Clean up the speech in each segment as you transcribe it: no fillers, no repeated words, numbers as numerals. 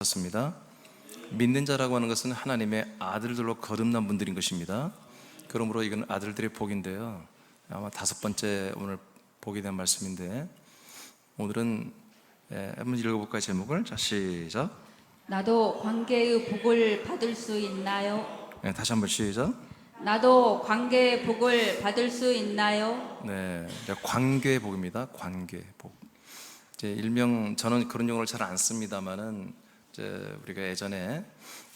습니다. 믿는 자라고 하는 것은 하나님의 아들들로 거듭난 분들인 것입니다. 그러므로 이건 아들들의 복인데요. 아마 5번째 오늘 보게 된 말씀인데, 오늘은 한번 읽어볼까요? 제목을. 자, 시작. 나도 관계의 복을 받을 수 있나요? 다시 한번 시작. 나도 관계의 복을 받을 수 있나요? 네, 관계의 복입니다. 관계의 복. 이제 일명 저는 그런 용어를 잘 안 씁니다만은, 우리가 예전에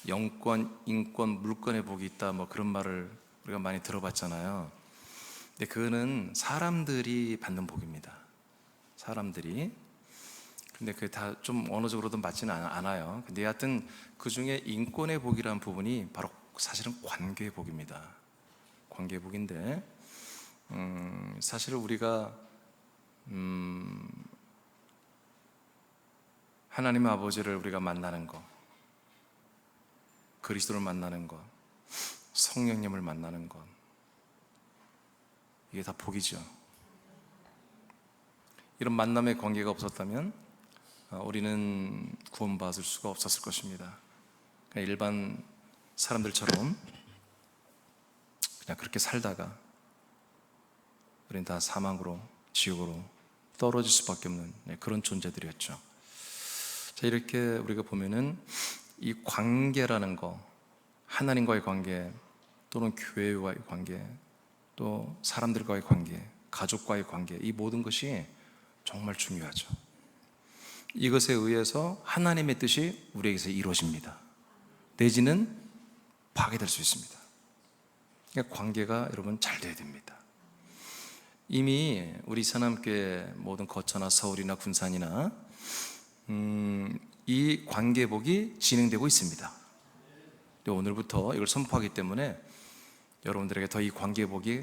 영권, 인권, 물권의 복이 있다, 뭐 그런 말을 우리가 많이 들어봤잖아요. 근데 그거는 사람들이 받는 복입니다. 사람들이. 근데 그게 다 좀 언어적으로도 맞지는 않아요. 근데 하여튼 그 중에 인권의 복이라는 부분이 바로 사실은 관계의 복입니다. 관계의 복인데, 사실 우리가 하나님 아버지를 우리가 만나는 것, 그리스도를 만나는 것, 성령님을 만나는 것, 이게 다 복이죠. 이런 만남의 관계가 없었다면 우리는 구원받을 수가 없었을 것입니다. 그냥 일반 사람들처럼 그냥 그렇게 살다가 우리는 다 사망으로, 지옥으로 떨어질 수밖에 없는 그런 존재들이었죠. 자, 이렇게 우리가 보면은 이 관계라는 거, 하나님과의 관계, 또는 교회와의 관계, 또 사람들과의 관계, 가족과의 관계, 이 모든 것이 정말 중요하죠. 이것에 의해서 하나님의 뜻이 우리에게서 이루어집니다. 내지는 파괴될 수 있습니다. 그러니까 관계가 여러분 잘 돼야 됩니다. 이미 우리 사남교회 모든 거처나 서울이나 군산이나 이 관계복이 진행되고 있습니다. 오늘부터 이걸 선포하기 때문에 여러분들에게 더 이 관계복이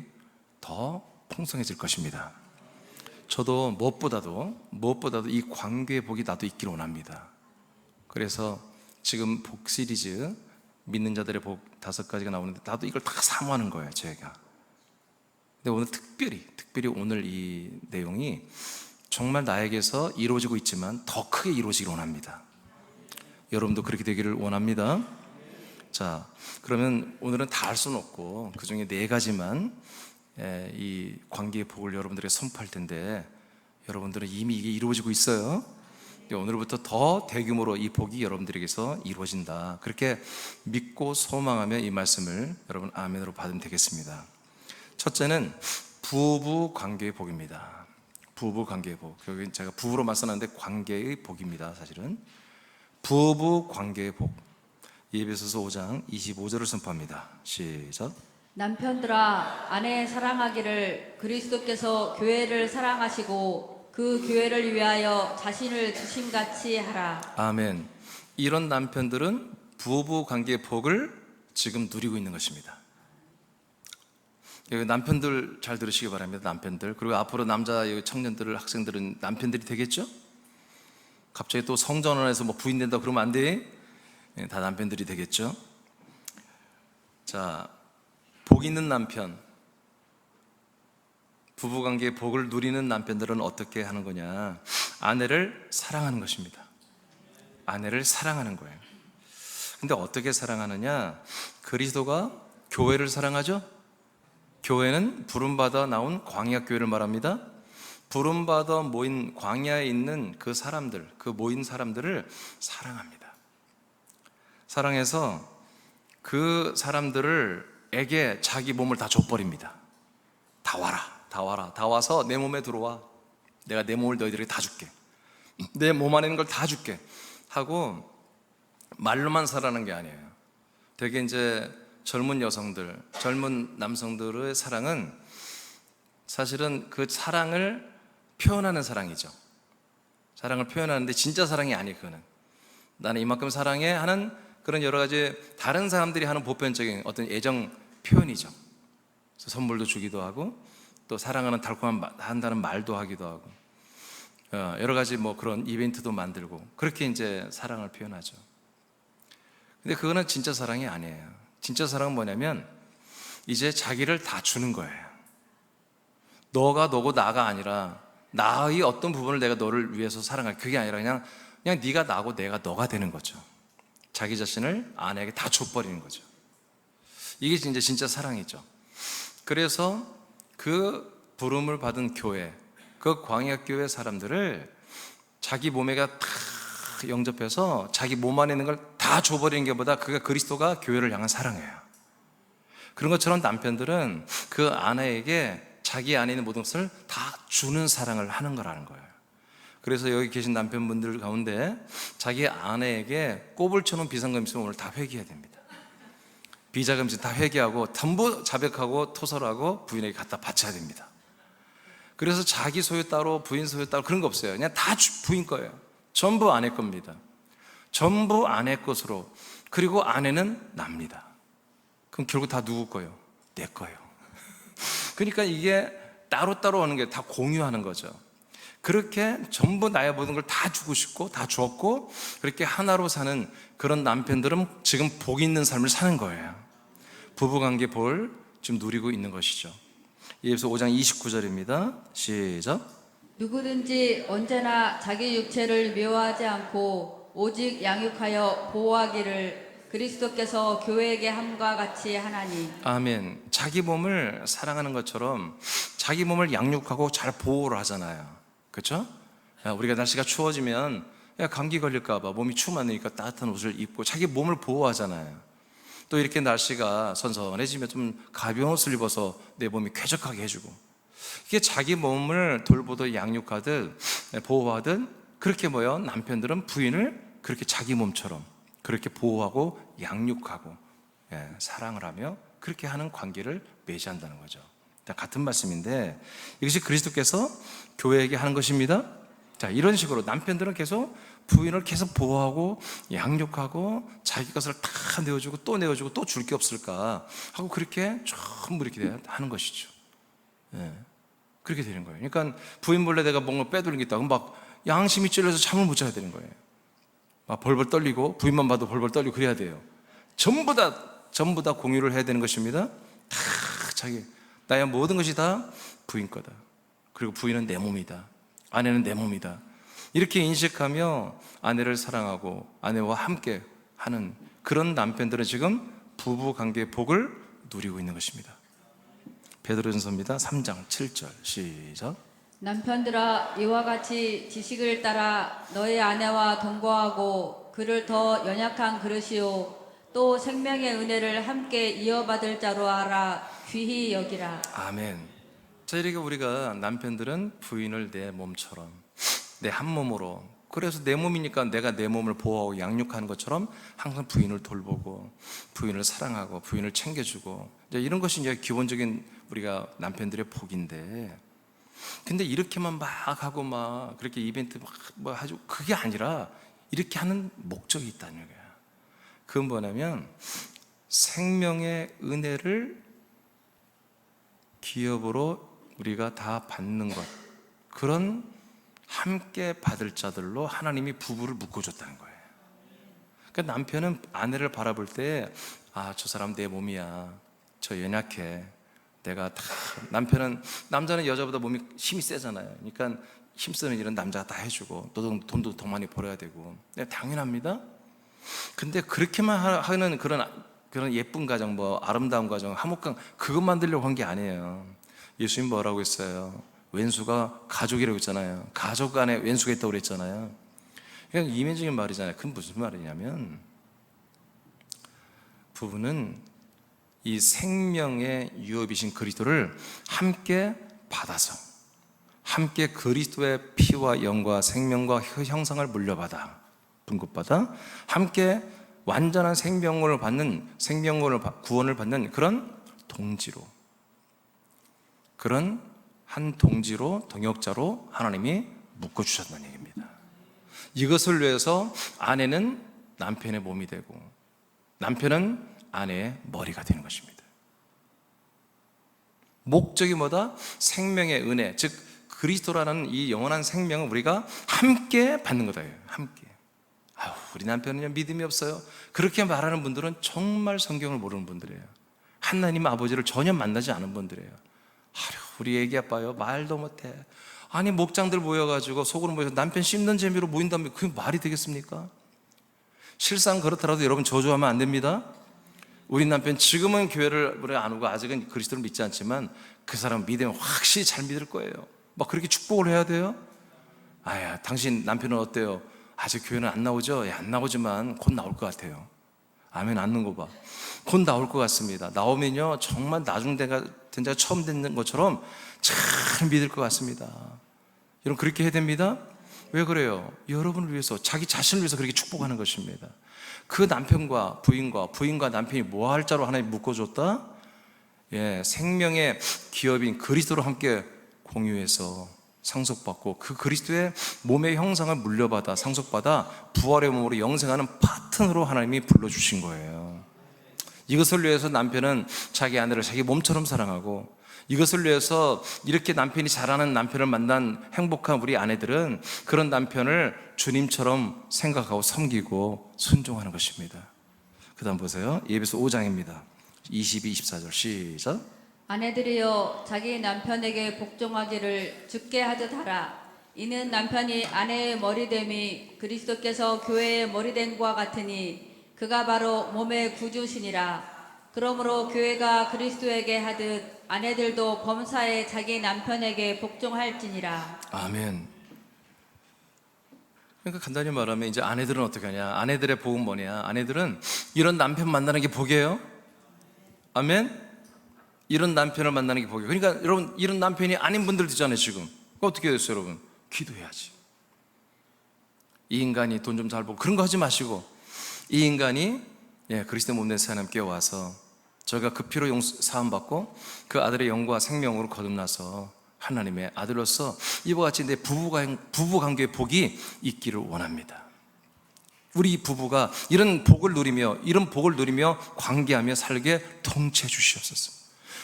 더 풍성해질 것입니다. 저도 무엇보다도 이 관계복이 나도 있기를 원합니다. 그래서 지금 복 시리즈 믿는 자들의 복 5가지가 나오는데 나도 이걸 다 사모하는 거예요, 제가. 근데 오늘 특별히 오늘 이 내용이 정말 나에게서 이루어지고 있지만 더 크게 이루어지기를 원합니다. 여러분도 그렇게 되기를 원합니다. 자, 그러면 오늘은 다 할 수는 없고 그 중에 4가지만 이 관계의 복을 여러분들에게 선포할 텐데, 여러분들은 이미 이게 이루어지고 있어요. 오늘부터 더 대규모로 이 복이 여러분들에게서 이루어진다, 그렇게 믿고 소망하며 이 말씀을 여러분 아멘으로 받으면 되겠습니다. 첫째는 부부 관계의 복입니다. 부부 관계의 복. 여기 제가 부부로 말씀하는데 관계의 복입니다. 사실은 부부 관계의 복. 에베소서 5장 25절을 선포합니다. 시작. 남편들아, 아내 사랑하기를 그리스도께서 교회를 사랑하시고 그 교회를 위하여 자신을 주심같이 하라. 아멘. 이런 남편들은 부부 관계의 복을 지금 누리고 있는 것입니다. 남편들 잘 들으시기 바랍니다. 남편들. 그리고 앞으로 남자 청년들, 학생들은 남편들이 되겠죠? 갑자기 또 성전원에서 뭐 부인 된다 그러면 안 돼. 다 남편들이 되겠죠? 자, 복 있는 남편, 부부관계의 복을 누리는 남편들은 어떻게 하는 거냐? 아내를 사랑하는 것입니다. 아내를 사랑하는 거예요. 근데 어떻게 사랑하느냐? 그리스도가 교회를 사랑하죠? 교회는 부름받아 나온 광야교회를 말합니다. 부름받아 모인 광야에 있는 그 사람들, 그 모인 사람들을 사랑합니다. 사랑해서 그 사람들에게 자기 몸을 다 줘버립니다. 다 와라. 다 와서 내 몸에 들어와. 내가 내 몸을 너희들에게 다 줄게. 내 몸 안에 있는 걸 다 줄게 하고 말로만 사랑하는 게 아니에요. 되게 이제 젊은 여성들, 젊은 남성들의 사랑은 사실은 그 사랑을 표현하는 사랑이죠. 사랑을 표현하는데 진짜 사랑이 아니에요. 그거는 나는 이만큼 사랑해 하는 그런 여러 가지 다른 사람들이 하는 보편적인 어떤 애정 표현이죠. 그래서 선물도 주기도 하고 또 사랑하는 한다는 말도 하기도 하고 여러 가지 뭐 그런 이벤트도 만들고 그렇게 이제 사랑을 표현하죠. 근데 그거는 진짜 사랑이 아니에요. 진짜 사랑은 뭐냐면 이제 자기를 다 주는 거예요. 너가 너고 나가 아니라 나의 어떤 부분을 내가 너를 위해서 사랑할, 그게 아니라 그냥 그냥 네가 나고 내가 너가 되는 거죠. 자기 자신을 아내에게 다 줘버리는 거죠. 이게 진짜 사랑이죠. 그래서 그 부름을 받은 교회, 그 광야교회 사람들을 자기 몸에가 다 영접해서 자기 몸 안에 있는 걸 다 줘버리는 것보다 그가 그리스도가 교회를 향한 사랑이에요. 그런 것처럼 남편들은 그 아내에게 자기 안에 있는 모든 것을 다 주는 사랑을 하는 거라는 거예요. 그래서 여기 계신 남편분들 가운데 자기 아내에게 꼽을 쳐놓은 비상금 있으면 오늘 다 회개해야 됩니다. 비자금 다 회개하고 전부 자백하고 토설하고 부인에게 갖다 바쳐야 됩니다. 그래서 자기 소유 따로 부인 소유 따로 그런 거 없어요. 그냥 다 부인 거예요. 전부 아내 겁니다. 전부 아내 것으로. 그리고 아내는 납니다. 그럼 결국 다 누구 거예요? 내 거예요. 그러니까 이게 따로따로 하는 게 다 공유하는 거죠. 그렇게 전부 나의 모든 걸 다 주고 싶고 다 주었고 그렇게 하나로 사는 그런 남편들은 지금 복 있는 삶을 사는 거예요. 부부관계 볼 지금 누리고 있는 것이죠. 예배서 5장 29절입니다. 시작. 누구든지 언제나 자기 육체를 미워하지 않고 오직 양육하여 보호하기를 그리스도께서 교회에게 함과 같이 하나니. 아멘. 자기 몸을 사랑하는 것처럼 자기 몸을 양육하고 잘 보호를 하잖아요. 그렇죠? 우리가 날씨가 추워지면 감기 걸릴까 봐 몸이 추우면 안 되니까 따뜻한 옷을 입고 자기 몸을 보호하잖아요. 또 이렇게 날씨가 선선해지면 좀 가벼운 옷을 입어서 내 몸이 쾌적하게 해주고, 이게 자기 몸을 돌보듯 양육하듯 보호하듯 그렇게 남편들은 부인을 그렇게 자기 몸처럼 그렇게 보호하고 양육하고 사랑을 하며 그렇게 하는 관계를 맺이한다는 거죠. 같은 말씀인데 이것이 그리스도께서 교회에게 하는 것입니다. 자, 이런 식으로 남편들은 계속 부인을 계속 보호하고 양육하고 자기 것을 다 내어주고 또 내어주고 또 줄 게 없을까 하고 그렇게 전부 이렇게 하는 것이죠. 그렇게 되는 거예요. 그러니까 부인 몰래 내가 뭔가 빼돌리겠다 그럼 막 양심이 찔려서 잠을 못 자야 되는 거예요. 막 벌벌 떨리고 부인만 봐도 벌벌 떨리고 그래야 돼요. 전부 다 공유를 해야 되는 것입니다. 다 자기 나의 모든 것이 다 부인 거다. 그리고 부인은 내 몸이다. 아내는 내 몸이다. 이렇게 인식하며 아내를 사랑하고 아내와 함께 하는 그런 남편들은 지금 부부관계의 복을 누리고 있는 것입니다. 베드로전서입니다. 3장 7절 시작. 남편들아 이와 같이 지식을 따라 너의 아내와 동거하고 그를 더 연약한 그릇이요 또 생명의 은혜를 함께 이어받을 자로 알아 귀히 여기라. 아멘. 자, 이렇게 우리가 남편들은 부인을 내 몸처럼 내 한 몸으로, 그래서 내 몸이니까 내가 내 몸을 보호하고 양육하는 것처럼 항상 부인을 돌보고 부인을 사랑하고 부인을 챙겨주고 이제 이런 것이 이제 기본적인 우리가 남편들의 복인데, 근데 이렇게만 막 하고 막 그렇게 이벤트 막 하죠. 그게 아니라 이렇게 하는 목적이 있다는 거예요. 그건 뭐냐면 생명의 은혜를 기업으로 우리가 다 받는 것, 그런 함께 받을 자들로 하나님이 부부를 묶어줬다는 거예요. 그러니까 남편은 아내를 바라볼 때 저 사람 내 몸이야, 저 연약해, 내가 다, 남자는 여자보다 몸이 힘이 세잖아요. 그러니까 힘쓰는 일은 남자가 다 해주고 돈도 더 많이 벌어야 되고 당연합니다. 근데 그렇게만 하는 그런 예쁜 가정, 아름다운 가정, 화목한 그것 만들려고 한 게 아니에요. 예수님 뭐라고 했어요? 왼수가 가족이라고 했잖아요. 가족 안에 왼수가 있다고 그랬잖아요. 그냥 이면적인 말이잖아요. 그건 무슨 말이냐면 부부는 이 생명의 유업이신 그리스도를 함께 받아서 함께 그리스도의 피와 영과 생명과 형상을 물려받아 분급받아 함께 완전한 구원을 받는 그런 동지로, 그런 한 동지로 동역자로 하나님이 묶어주셨다는 얘기입니다. 이것을 위해서 아내는 남편의 몸이 되고 남편은 아내의 머리가 되는 것입니다. 목적이 뭐다? 생명의 은혜, 즉 그리스도라는 이 영원한 생명을 우리가 함께 받는 거다. 함께. 우리 남편은 믿음이 없어요. 그렇게 말하는 분들은 정말 성경을 모르는 분들이에요. 하나님 아버지를 전혀 만나지 않은 분들이에요. 우리 애기 아빠요 말도 못해. 아니 목장들 모여가지고 속으로 모여서 남편 씹는 재미로 모인다면 그게 말이 되겠습니까? 실상 그렇더라도 여러분 저주하면 안 됩니다. 우리 남편 지금은 교회를 안 오고 아직은 그리스도를 믿지 않지만 그 사람 믿으면 확실히 잘 믿을 거예요. 막 그렇게 축복을 해야 돼요. 아야, 당신 남편은 어때요? 아직 교회는 안 나오죠? 예, 안 나오지만 곧 나올 것 같아요. 아멘. 앉는 거 봐. 곧 나올 것 같습니다. 나오면요 정말 나중 된 자가 처음 듣는 것처럼 잘 믿을 것 같습니다. 여러분 그렇게 해야 됩니다. 왜 그래요? 여러분을 위해서, 자기 자신을 위해서 그렇게 축복하는 것입니다. 그 남편과 부인과 남편이 뭐 할 자로 하나님 묶어줬다? 예, 생명의 기업인 그리스도로 함께 공유해서 상속받고 그 그리스도의 몸의 형상을 물려받아 상속받아 부활의 몸으로 영생하는 파트너로 하나님이 불러주신 거예요. 이것을 위해서 남편은 자기 아내를 자기 몸처럼 사랑하고, 이것을 위해서 이렇게 남편이 잘하는 남편을 만난 행복한 우리 아내들은 그런 남편을 주님처럼 생각하고 섬기고 순종하는 것입니다. 그 다음 보세요. 에베소 5장입니다 22, 24절 시작. 아내들이여 자기 남편에게 복종하기를 주께 하듯 하라. 이는 남편이 아내의 머리됨이 그리스도께서 교회의 머리됨과 같으니 그가 바로 몸의 구주시니라. 그러므로 교회가 그리스도에게 하듯 아내들도 범사에 자기 남편에게 복종할지니라. 아멘. 그러니까 간단히 말하면 이제 아내들은 어떻게 하냐? 아내들의 복은 뭐냐? 아내들은 이런 남편 만나는 게 복이에요. 아멘. 이런 남편을 만나는 게 복이에요. 그러니까 여러분 이런 남편이 아닌 분들도 있잖아요 지금. 어떻게 됐어요 여러분? 기도해야지. 이 인간이 돈 좀 잘 벌고 그런 거 하지 마시고, 이 인간이 그리스도 몸된 하나님께 와서 저희가 그 피로 사함 받고 그 아들의 영과 생명으로 거듭나서 하나님의 아들로서 이와 같이 내 부부 관계의 복이 있기를 원합니다. 우리 부부가 이런 복을 누리며 관계하며 살게 통치해 주시옵소서.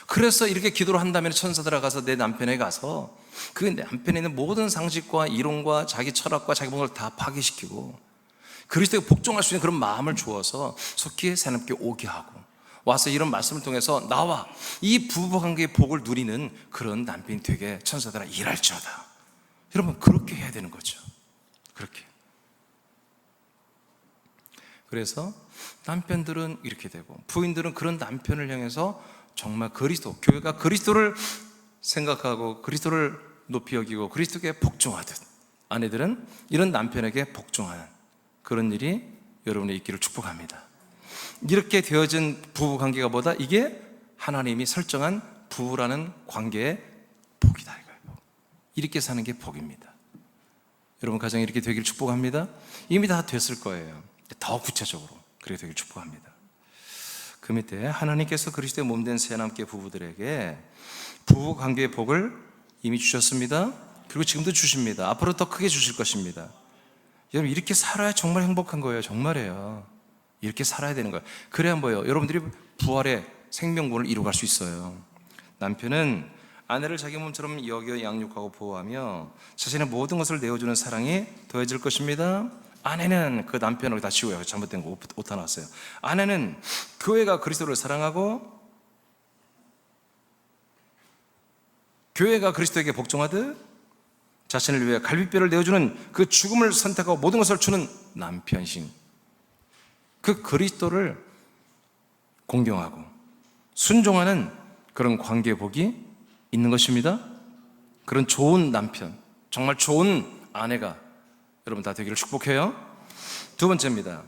그래서 이렇게 기도를 한다면 천사들 가서 내 남편에 가서 그 남편에 있는 모든 상식과 이론과 자기 철학과 자기 몸을 다 파괴시키고 그리스도에 복종할 수 있는 그런 마음을 주어서 속히 하나님께 오게 하고 와서 이런 말씀을 통해서 나와 이 부부관계의 복을 누리는 그런 남편이 되게 천사들아 일할지어다. 여러분 그렇게 해야 되는 거죠. 그렇게. 그래서 남편들은 이렇게 되고 부인들은 그런 남편을 향해서 정말 교회가 그리스도를 생각하고 그리스도를 높이 여기고 그리스도께 복종하듯 아내들은 이런 남편에게 복종하는 그런 일이 여러분의 있기를 축복합니다. 이렇게 되어진 부부관계가 뭐다? 이게 하나님이 설정한 부부라는 관계의 복이다 이거예요. 이렇게 사는 게 복입니다. 여러분 가정이 이렇게 되기를 축복합니다. 이미 다 됐을 거예요. 더 구체적으로 그렇게 되기를 축복합니다. 그 밑에 하나님께서 그리스도의 몸된 새 남께 부부들에게 부부관계의 복을 이미 주셨습니다. 그리고 지금도 주십니다. 앞으로 더 크게 주실 것입니다. 여러분 이렇게 살아야 정말 행복한 거예요. 정말이에요. 이렇게 살아야 되는 거예요. 그래야 뭐예요? 여러분들이 부활의 생명권을 이루어갈 수 있어요. 남편은 아내를 자기 몸처럼 여겨 양육하고 보호하며 자신의 모든 것을 내어주는 사랑이 더해질 것입니다. 아내는 그 남편을 다 지워요. 잘못된 거 오타 나왔어요. 아내는 교회가 그리스도를 사랑하고 교회가 그리스도에게 복종하듯 자신을 위해 갈비뼈를 내어주는 그 죽음을 선택하고 모든 것을 주는 남편신 그 그리스도를 공경하고 순종하는 그런 관계의 복이 있는 것입니다. 그런 좋은 남편, 정말 좋은 아내가 여러분 다 되기를 축복해요. 두 번째입니다.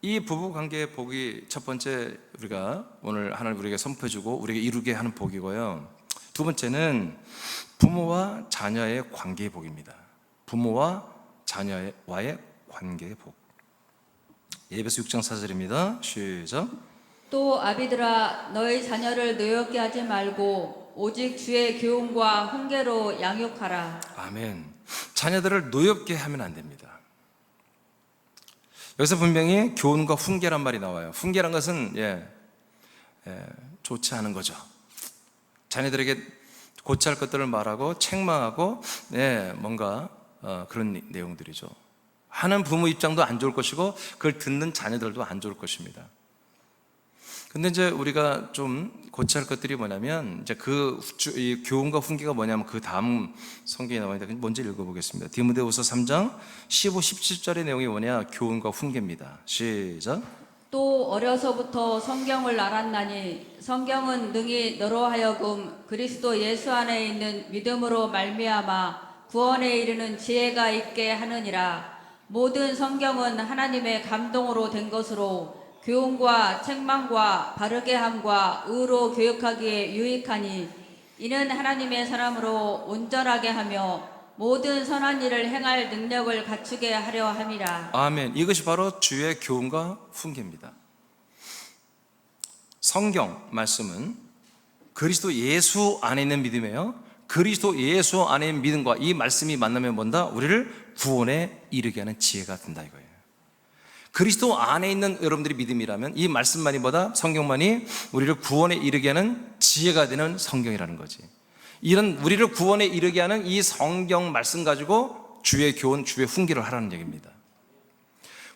이 부부관계의 복이 첫 번째 우리가 오늘 하나님 우리에게 선포해주고 우리에게 이루게 하는 복이고요. 두 번째는 부모와 자녀의 관계의 복입니다. 부모와 자녀와의 관계의 복. 에베소 6장 4절입니다. 시작. 또 아비들아 너희 자녀를 노엽게 하지 말고 오직 주의 교훈과 훈계로 양육하라. 아멘. 자녀들을 노엽게 하면 안 됩니다. 여기서 분명히 교훈과 훈계란 말이 나와요. 훈계란 것은 좋지 않은 거죠. 자녀들에게 고치할 것들을 말하고 책망하고 뭔가 그런 내용들이죠. 하는 부모 입장도 안 좋을 것이고 그걸 듣는 자녀들도 안 좋을 것입니다. 근데 이제 우리가 좀 고쳐야 할 것들이 뭐냐면, 이제 이 교훈과 훈계가 뭐냐면 그 다음 성경에 나와있다. 먼저 읽어보겠습니다. 디모데후서 3장 15, 17절의 내용이 뭐냐? 교훈과 훈계입니다. 시작. 또 어려서부터 성경을 알았나니 성경은 능히 너로 하여금 그리스도 예수 안에 있는 믿음으로 말미암아 구원에 이르는 지혜가 있게 하느니라. 모든 성경은 하나님의 감동으로 된 것으로 교훈과 책망과 바르게 함과 의로 교육하기에 유익하니 이는 하나님의 사람으로 온전하게 하며 모든 선한 일을 행할 능력을 갖추게 하려 함이라. 아멘. 이것이 바로 주의 교훈과 훈계입니다. 성경 말씀은 그리스도 예수 안에 있는 믿음이에요. 그리스도 예수 안에 있는 믿음과 이 말씀이 만나면 뭔다? 우리를 구원에 이르게 하는 지혜가 된다 이거예요. 그리스도 안에 있는 여러분들이 믿음이라면 이 말씀만이 뭐다? 성경만이 우리를 구원에 이르게 하는 지혜가 되는 성경이라는 거지. 이런 우리를 구원에 이르게 하는 이 성경 말씀 가지고 주의 교훈, 주의 훈계를 하라는 얘기입니다.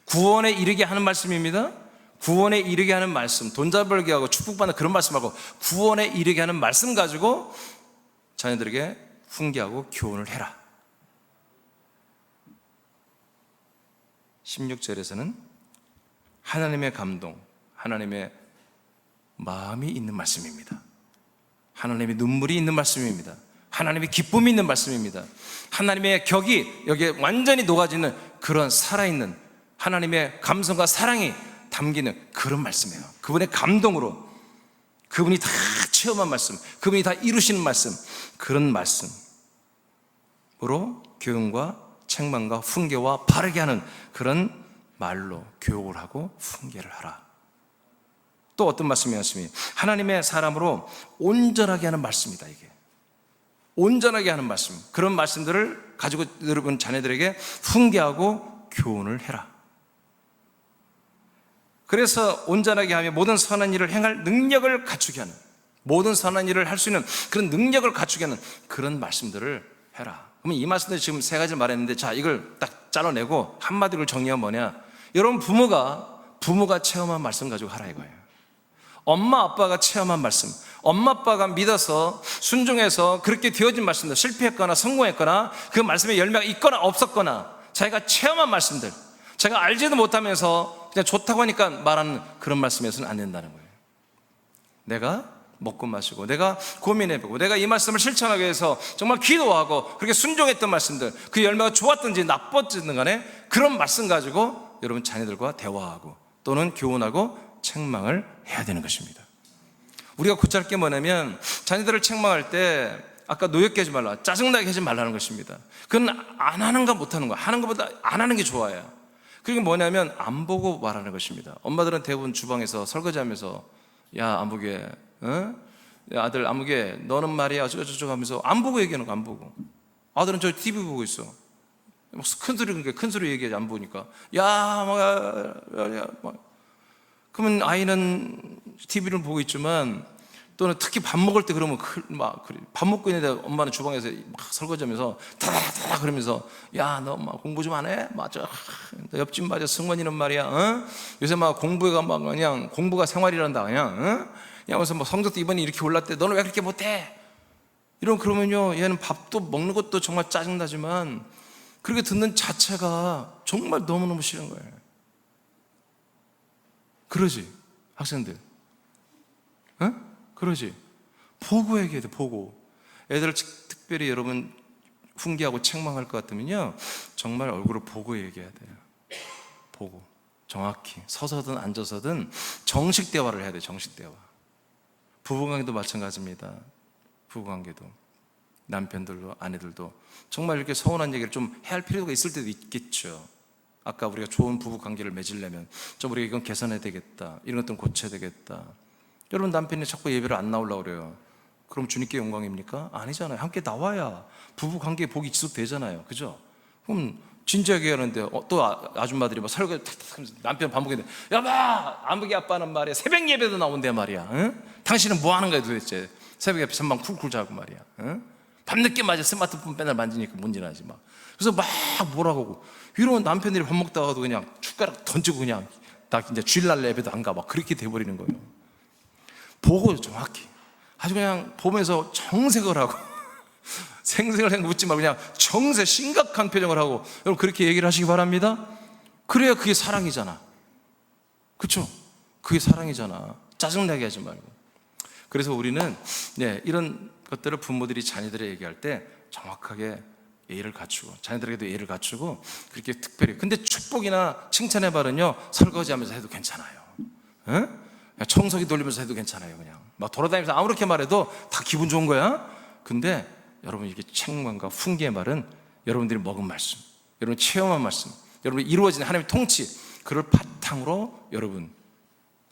구원에 이르게 하는 말씀입니다. 구원에 이르게 하는 말씀, 돈 잘 벌게 하고 축복받는 그런 말씀 말고 구원에 이르게 하는 말씀 가지고 자녀들에게 훈계하고 교훈을 해라. 16절에서는 하나님의 감동, 하나님의 마음이 있는 말씀입니다. 하나님의 눈물이 있는 말씀입니다. 하나님의 기쁨이 있는 말씀입니다. 하나님의 격이 여기에 완전히 녹아지는 그런 살아있는 하나님의 감성과 사랑이 담기는 그런 말씀이에요. 그분의 감동으로 그분이 다 체험한 말씀, 그분이 다 이루시는 말씀, 그런 말씀으로 교훈과 책망과 훈계와 바르게 하는 그런 말로 교육을 하고 훈계를 하라. 또 어떤 말씀이었습니까? 하나님의 사람으로 온전하게 하는 말씀이다. 이게 온전하게 하는 말씀, 그런 말씀들을 가지고 여러분 자녀들에게 훈계하고 교훈을 해라. 그래서 온전하게 하며 모든 선한 일을 행할 능력을 갖추게 하는, 모든 선한 일을 할 수 있는 그런 능력을 갖추게 하는 그런 말씀들을 해라. 그러면 이 말씀들 지금 세 가지를 말했는데, 자, 이걸 딱 잘라내고 한마디로 정리하면 뭐냐? 여러분 부모가 체험한 말씀 가지고 하라 이거예요. 엄마 아빠가 체험한 말씀, 엄마 아빠가 믿어서 순종해서 그렇게 되어진 말씀들, 실패했거나 성공했거나 그 말씀에 열매가 있거나 없었거나 자기가 체험한 말씀들, 자기가 알지도 못하면서 그냥 좋다고 하니까 말하는 그런 말씀에서는 안 된다는 거예요. 내가 먹고 마시고 내가 고민해보고 내가 이 말씀을 실천하기 위해서 정말 기도하고 그렇게 순종했던 말씀들, 그 열매가 좋았든지 나빴든 간에 그런 말씀 가지고 여러분 자녀들과 대화하고 또는 교훈하고 책망을 해야 되는 것입니다. 우리가 고쳐야 할 게 뭐냐면 자녀들을 책망할 때 아까 노엽게 하지 말라, 짜증나게 하지 말라는 것입니다. 그건 안 하는 거 못하는 거, 하는 것보다 안 하는 게 좋아요. 그리고 뭐냐면 안 보고 말하는 것입니다. 엄마들은 대부분 주방에서 설거지하면서 야 안보게, 야, 아들 안보게, 너는 말이야 어쩌고저쩌고 하면서 안 보고 얘기하는 거, 안 보고. 아들은 저 TV 보고 있어. 큰 소리, 그러니까 큰 소리 얘기하지 안 보니까. 그러면 아이는 TV를 보고 있지만 또는 특히 밥 먹을 때 그러면 밥 먹고 있는데 엄마는 주방에서 막 설거지하면서 다다다다 그러면서 야 너 엄마 공부 좀 안 해? 맞아. 너 옆집 맞아. 승원이는 말이야. 요새 막 공부가 막 그냥 공부가 생활이란다 그냥. 그래서 뭐 성적도 이번에 이렇게 올랐대. 너는 왜 그렇게 못해? 그러면요 얘는 밥도 먹는 것도 정말 짜증나지만 그렇게 듣는 자체가 정말 너무너무 싫은 거예요. 그러지 학생들, 그러지. 보고 얘기해야 돼. 보고. 애들을 특별히 여러분 훈계하고 책망할 것 같으면요 정말 얼굴을 보고 얘기해야 돼요. 보고 정확히 서서든 앉아서든 정식 대화를 해야 돼. 정식 대화. 부부관계도 마찬가지입니다. 부부관계도 남편들도 아내들도 정말 이렇게 서운한 얘기를 좀 해야 할 필요가 있을 때도 있겠죠. 아까 우리가 좋은 부부관계를 맺으려면 좀 우리가 이건 개선해야 되겠다, 이런 것들은 고쳐야 되겠다. 여러분 남편이 자꾸 예배를 안 나오려고 그래요. 그럼 주님께 영광입니까? 아니잖아요. 함께 나와야 부부관계에 복이 지속되잖아요. 그죠? 그럼 진지하게 하는데 또 아줌마들이 막 설거지 탁탁 하면서 남편 밥 먹는데 여보 안보기 아빠는 말이야 새벽 예배도 나온대 말이야. 당신은 뭐 하는 거야 도대체? 새벽에 전방 쿨쿨 자고 말이야. 밤늦게 맞아 스마트폰 맨날 만지니까 문제나지 막. 그래서 막 뭐라고 하고 이러면 남편들이 밥 먹다가도 그냥 숟가락 던지고 그냥 나 이제 주일날 예배도 안 가 막 그렇게 돼버리는 거예요. 보고 정확히 아주 그냥 보면서 정색을 하고 생색을 묻지 말고 그냥 정색 심각한 표정을 하고 여러분 그렇게 얘기를 하시기 바랍니다. 그래야 그게 사랑이잖아. 그렇죠? 그게 사랑이잖아. 짜증나게 하지 말고. 그래서 우리는 이런 것들을 부모들이 자녀들에게 얘기할 때 정확하게 예의를 갖추고 자녀들에게도 예의를 갖추고 그렇게 특별히. 근데 축복이나 칭찬의 말은요 설거지하면서 해도 괜찮아요. 청소기 돌리면서 해도 괜찮아요. 그냥 막 돌아다니면서 아무렇게 말해도 다 기분 좋은 거야. 근데 여러분 이게 책망과 훈계의 말은 여러분들이 먹은 말씀, 여러분 체험한 말씀, 여러분이 이루어진 하나님의 통치, 그를 바탕으로 여러분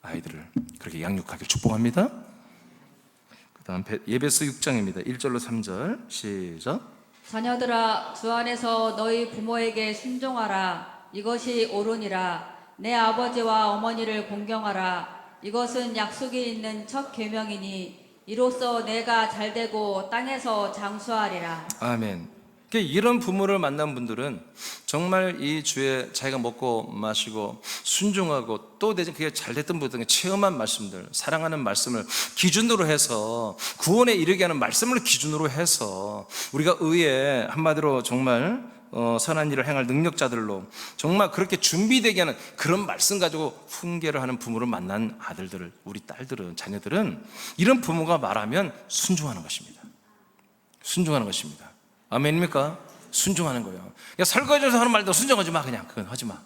아이들을 그렇게 양육하길 축복합니다. 그 다음 예배서 6장입니다 1절로 3절 시작. 자녀들아 주 안에서 너희 부모에게 순종하라. 이것이 옳으니라. 내 아버지와 어머니를 공경하라. 이것은 약속이 있는 첫 계명이니 이로써 내가 잘되고 땅에서 장수하리라. 아멘. 이런 부모를 만난 분들은 정말 이 주에 자기가 먹고 마시고 순종하고 또 대신 그게 잘됐던 분들은 체험한 말씀들, 사랑하는 말씀을 기준으로 해서 구원에 이르게 하는 말씀을 기준으로 해서 우리가 의에 한마디로 정말 선한 일을 행할 능력자들로 정말 그렇게 준비되게 하는 그런 말씀 가지고 훈계를 하는 부모를 만난 아들들을, 우리 딸들은, 자녀들은 이런 부모가 말하면 순종하는 것입니다. 순종하는 것입니다. 아멘입니까? 순종하는 거예요. 그러니까 설거지해서 하는 말도 순종하지 마. 그냥 그건 하지 마.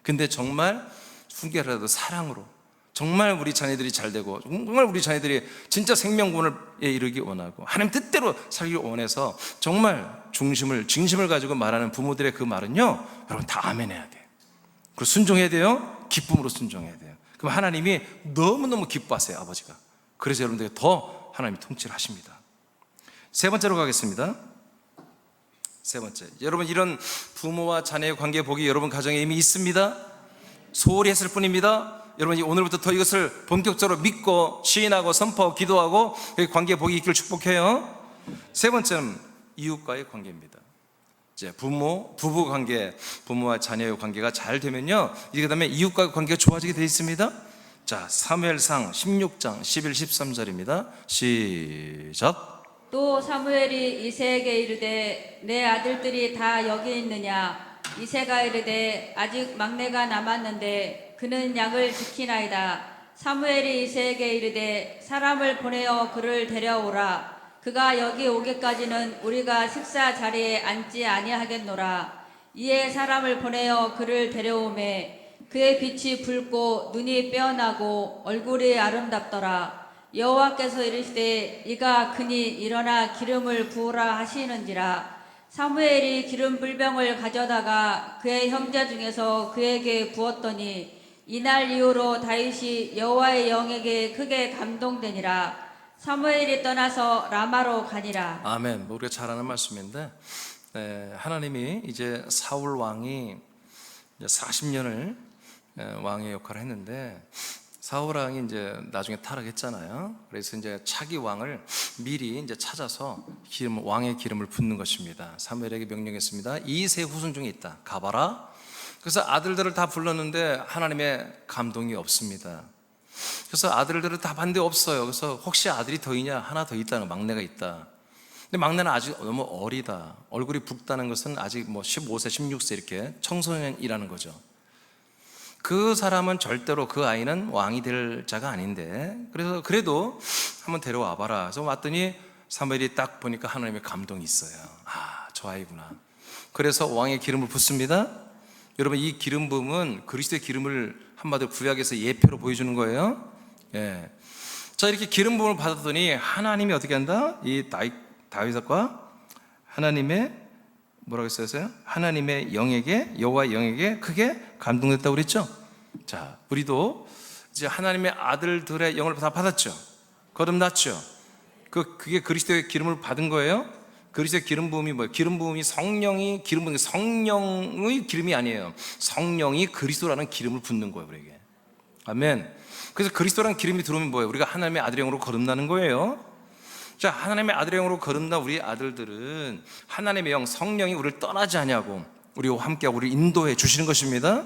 근데 정말 훈계를 해도 사랑으로 정말 우리 자녀들이 잘 되고 정말 우리 자녀들이 진짜 생명구원에 이르기 원하고 하나님 뜻대로 살기 원해서 정말 진심을 가지고 말하는 부모들의 그 말은요 여러분 다 아멘해야 돼요. 그리고 순종해야 돼요. 기쁨으로 순종해야 돼요. 그럼 하나님이 너무너무 기뻐하세요. 아버지가. 그래서 여러분들에게 더 하나님이 통치를 하십니다. 세 번째로 가겠습니다. 세 번째, 여러분 이런 부모와 자녀의 관계 복이 여러분 가정에 이미 있습니다. 소홀히 했을 뿐입니다. 여러분이 오늘부터 더 이것을 본격적으로 믿고 시인하고 선포하고 기도하고 관계 복이 있기를 축복해요. 세 번째는 이웃과의 관계입니다. 이제 부부 관계, 부모와 자녀의 관계가 잘 되면요 이게 그다음에 이웃과의 관계가 좋아지게 되어 있습니다. 자, 사무엘상 16장 11, 13절입니다. 시작. 또 사무엘이 이새에게 이르되 내 아들들이 다 여기 있느냐. 이새가 이르되 아직 막내가 남았는데 그는 양을 지키나이다. 사무엘이 이새에게 이르되 사람을 보내어 그를 데려오라. 그가 여기 오기까지는 우리가 식사 자리에 앉지 아니하겠노라. 이에 사람을 보내어 그를 데려오매 그의 빛이 붉고 눈이 빼어나고 얼굴이 아름답더라. 여호와께서 이르시되 이가 그니 일어나 기름을 부으라 하시는지라. 사무엘이 기름 불병을 가져다가 그의 형제 중에서 그에게 부었더니 이날 이후로 다윗이 여호와의 영에게 크게 감동되니라. 사무엘이 떠나서 라마로 가니라. 아멘. 우리가 잘 아는 말씀인데 하나님이 이제 사울 왕이 40년을 왕의 역할을 했는데 사울 왕이 이제 나중에 타락했잖아요. 그래서 이제 차기 왕을 미리 이제 찾아서 왕의 기름을 붓는 것입니다. 사무엘에게 명령했습니다. 이세 후손 중에 있다. 가봐라. 그래서 아들들을 다 불렀는데 하나님의 감동이 없습니다. 그래서 아들들을 다 봤는데 없어요. 그래서 혹시 아들이 더 있냐? 하나 더 있다는, 막내가 있다. 근데 막내는 아직 너무 어리다. 얼굴이 붉다는 것은 아직 뭐 15세, 16세 이렇게 청소년이라는 거죠. 그 사람은 절대로 그 아이는 왕이 될 자가 아닌데 그래서 그래도 한번 데려와 봐라. 그래서 왔더니 사무엘이 딱 보니까 하나님의 감동이 있어요. 아, 저 아이구나. 그래서 왕의 기름을 붓습니다. 여러분 이 기름 부음은 그리스도의 기름을 한마디로 구약에서 예표로 보여주는 거예요. 예. 자, 이렇게 기름 부음을 받았더니 하나님이 어떻게 한다? 이 다윗과 하나님의 뭐라고 했어요? 하나님의 영에게, 여호와의 영에게 크게 감동됐다고 그랬죠? 자, 우리도 이제 하나님의 아들들의 영을 다 받았죠? 거듭났죠? 그게 그리스도의 기름을 받은 거예요? 그리스도의 기름 부음이 뭐예요? 기름 부음이 성령의 기름이 아니에요. 성령이 그리스도라는 기름을 붓는 거예요, 우리에게. 아멘. 그래서 그리스도라는 기름이 들어오면 뭐예요? 우리가 하나님의 아들의 영으로 거듭나는 거예요. 자, 하나님의 아들의 영으로 거듭난 우리 아들들은 하나님의 영, 성령이 우리를 떠나지 않냐고 우리와 함께하고 우리를 인도해 주시는 것입니다.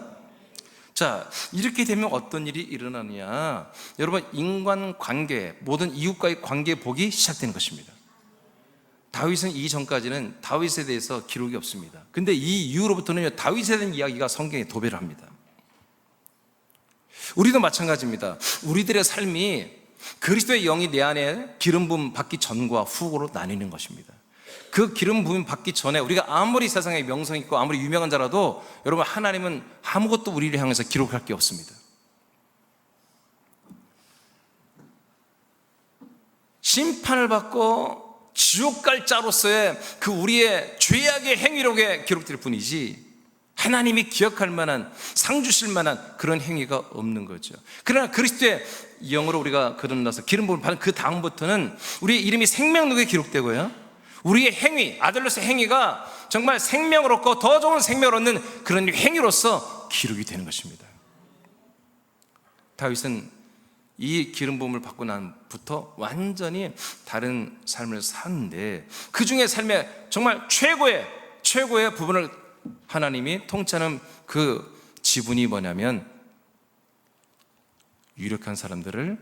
자, 이렇게 되면 어떤 일이 일어나느냐? 여러분, 인간관계, 모든 이웃과의 관계 복이 시작되는 것입니다. 다윗은 이전까지는 다윗에 대해서 기록이 없습니다. 근데 이 이후로부터는 다윗에 대한 이야기가 성경에 도배를 합니다. 우리도 마찬가지입니다. 우리들의 삶이 그리스도의 영이 내 안에 기름 부음 받기 전과 후로 나뉘는 것입니다. 그 기름 부음 받기 전에 우리가 아무리 세상에 명성 있고 아무리 유명한 자라도 여러분, 하나님은 아무것도 우리를 향해서 기록할 게 없습니다. 심판을 받고 지옥 갈 자로서의 그 우리의 죄악의 행위록에 기록될 뿐이지 하나님이 기억할 만한, 상 주실 만한 그런 행위가 없는 거죠. 그러나 그리스도의 영으로 우리가 거듭나서 기름 부음을 받은 그 다음부터는 우리의 이름이 생명록에 기록되고요, 우리의 행위, 아들로서의 행위가 정말 생명을 얻고 더 좋은 생명을 얻는 그런 행위로서 기록이 되는 것입니다. 다윗은 이 기름 부음을 받고 난부터 완전히 다른 삶을 사는데, 그 중에 삶의 정말 최고의 부분을 하나님이 통치하는 그 지분이 뭐냐면, 유력한 사람들을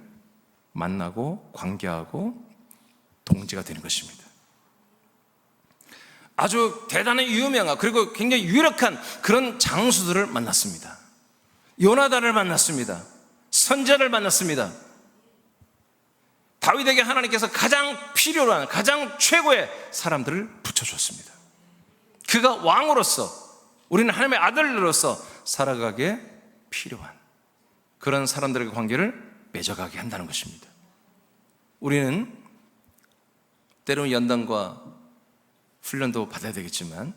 만나고 관계하고 동지가 되는 것입니다. 아주 대단히 유명한, 그리고 굉장히 유력한 그런 장수들을 만났습니다. 요나단을 만났습니다. 선지자를 만났습니다. 다윗에게 하나님께서 가장 필요로 하는, 가장 최고의 사람들을 붙여줬습니다. 그가 왕으로서, 우리는 하나님의 아들로서 살아가기에 필요한 그런 사람들의 관계를 맺어가게 한다는 것입니다. 우리는 때로는 연단과 훈련도 받아야 되겠지만,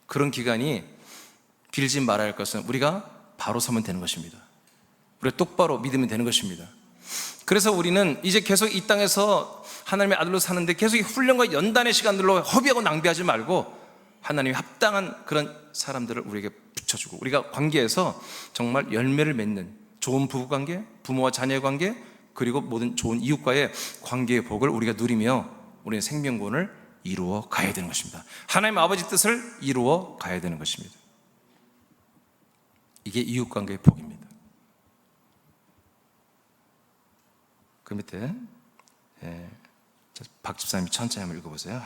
그런 기간이 길지 말아야 할 것은 우리가 바로 서면 되는 것입니다. 우리가 똑바로 믿으면 되는 것입니다. 그래서 우리는 이제 계속 이 땅에서 하나님의 아들로 사는데 계속 이 훈련과 연단의 시간들로 허비하고 낭비하지 말고 하나님이 합당한 그런 사람들을 우리에게 붙여주고, 우리가 관계에서 정말 열매를 맺는 좋은 부부관계, 부모와 자녀의 관계, 그리고 모든 좋은 이웃과의 관계의 복을 우리가 누리며 우리의 생명권을 이루어 가야 되는 것입니다. 하나님 아버지 뜻을 이루어 가야 되는 것입니다. 이게 이웃관계의 복입니다. 그 밑에 박 집사님이 천천히 한번 읽어보세요.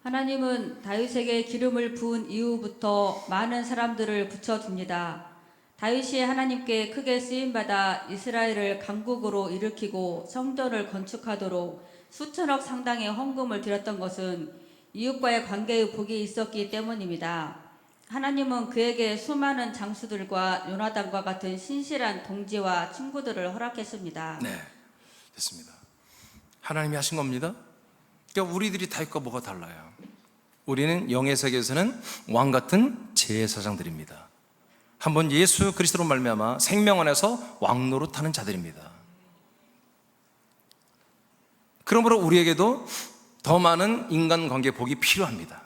하나님은 다윗에게 기름을 부은 이후부터 많은 사람들을 붙여줍니다. 다윗이 하나님께 크게 쓰임받아 이스라엘을 강국으로 일으키고 성전을 건축하도록 수천억 상당의 헌금을 드렸던 것은 이웃과의 관계의 복이 있었기 때문입니다. 하나님은 그에게 수많은 장수들과 요나단과 같은 신실한 동지와 친구들을 허락했습니다. 네, 됐습니다. 하나님이 하신 겁니다. 그러니까 우리들이 다윗과 뭐가 달라요? 우리는 영의 세계에서는 왕 같은 제사장들입니다. 한번 예수 그리스도로 말미암아 생명 안에서 왕노릇하는 자들입니다. 그러므로 우리에게도 더 많은 인간관계 복이 필요합니다.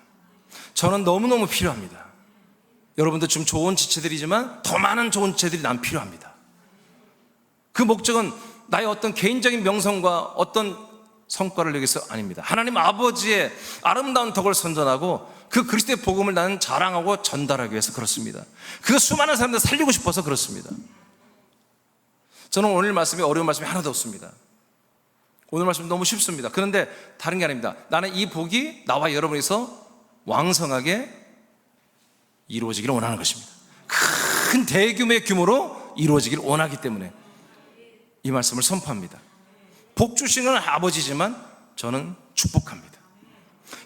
저는 너무너무 필요합니다. 여러분도 지금 좋은 지체들이지만 더 많은 좋은 지체들이 난 필요합니다. 그 목적은 나의 어떤 개인적인 명성과 어떤 성과를 위해서 아닙니다. 하나님 아버지의 아름다운 덕을 선전하고 그 그리스도의 복음을 나는 자랑하고 전달하기 위해서 그렇습니다. 그 수많은 사람들 살리고 싶어서 그렇습니다. 저는 오늘 말씀이 어려운 말씀이 하나도 없습니다. 오늘 말씀 너무 쉽습니다. 그런데 다른 게 아닙니다. 나는 이 복이 나와 여러분에서 왕성하게 이루어지기를 원하는 것입니다. 큰 대규모의 규모로 이루어지기를 원하기 때문에 이 말씀을 선포합니다. 복 주시는 아버지지만 저는 축복합니다.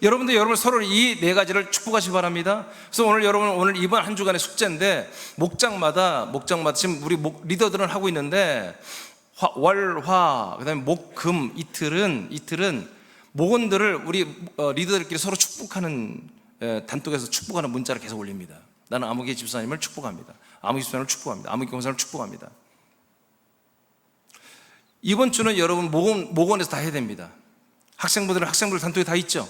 여러분들 서로 이 네 가지를 축복하시기 바랍니다. 그래서 오늘 이번 한 주간의 숙제인데 목장마다 지금 우리 리더들은 하고 있는데 그다음에 목, 금 이틀은 목원들을 우리 리더들끼리 서로 축복하는 단톡에서 축복하는 문자를 계속 올립니다. 나는 아무개 집사님을 축복합니다. 아무개 집사님을 축복합니다. 아무개 권사님을 축복합니다. 이번 주는 여러분 목원에서 다 해야 됩니다. 학생분들 단톡에 다 있죠.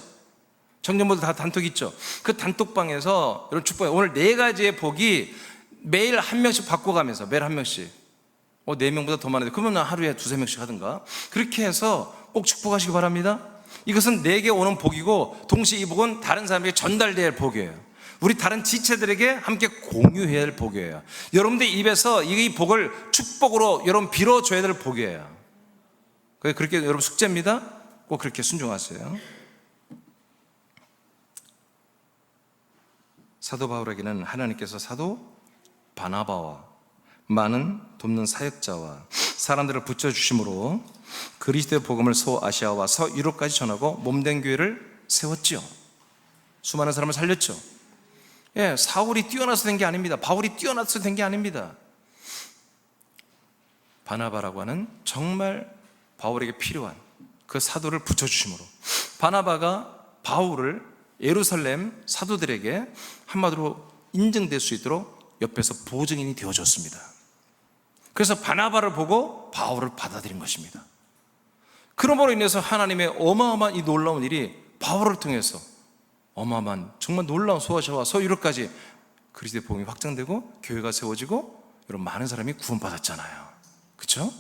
청년분들 다 단톡 있죠. 그 단톡방에서 여러분 축복해요. 오늘 네 가지의 복이 매일 한 명씩 바꿔가면서 매일 한 명씩 4명보다 더 많은데 그러면 하루에 2-3명씩 하든가 그렇게 해서 꼭 축복하시기 바랍니다. 이것은 내게 오는 복이고 동시에 이 복은 다른 사람에게 전달될 복이에요. 우리 다른 지체들에게 함께 공유해야 할 복이에요. 여러분들 입에서 이 복을 축복으로 여러분 빌어줘야 될 복이에요. 그렇게 여러분 숙제입니다. 꼭 그렇게 순종하세요. 사도 바울에게는 하나님께서 사도 바나바와 많은 돕는 사역자와 사람들을 붙여주심으로 그리스도의 복음을 서아시아와 서유럽까지 전하고 몸된 교회를 세웠지요. 수많은 사람을 살렸죠. 예, 사울이 뛰어나서 된 게 아닙니다. 바울이 뛰어나서 된 게 아닙니다. 바나바라고 하는 정말 바울에게 필요한 그 사도를 붙여주심으로 바나바가 바울을 예루살렘 사도들에게 한마디로 인정될 수 있도록 옆에서 보증인이 되어줬습니다. 그래서 바나바를 보고 바울을 받아들인 것입니다. 그러므로 인해서 하나님의 어마어마한 이 놀라운 일이 바울을 통해서 어마어마한 정말 놀라운 소아시아와 서유럽까지 그리스도의 복음이 확장되고 교회가 세워지고 여러분 많은 사람이 구원받았잖아요. 그렇죠?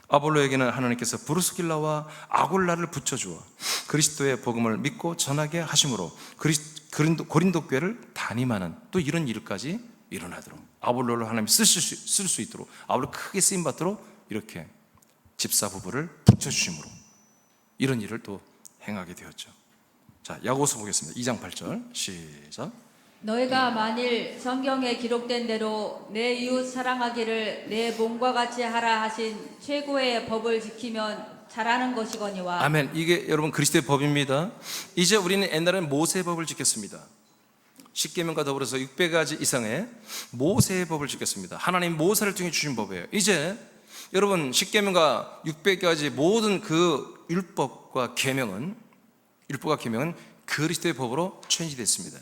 아볼로에게는 하나님께서 브루스길라와 아굴라를 붙여주어 그리스도의 복음을 믿고 전하게 하심으로 고린도 교회를 담임하는 또 이런 일까지 일어나도록 아볼로를 하나님이 쓸 수 있도록 아볼로 크게 쓰임받도록 이렇게 집사 부부를 붙여주심으로 이런 일을 또 행하게 되었죠. 자, 야고보서 보겠습니다. 2장 8절 시작. 너희가 만일 성경에 기록된 대로 내 이웃 사랑하기를 내 몸과 같이 하라 하신 최고의 법을 지키면 잘하는 것이거니와. 아멘. 이게 여러분 그리스도의 법입니다. 이제 우리는 옛날에는 모세의 법을 지켰습니다. 십계명과 더불어서 600가지 이상의 모세의 법을 지켰습니다. 하나님 모세를 통해 주신 법이에요. 이제 여러분 십계명과 600가지 모든 그 율법과 계명은 그리스도의 법으로 체인지됐습니다.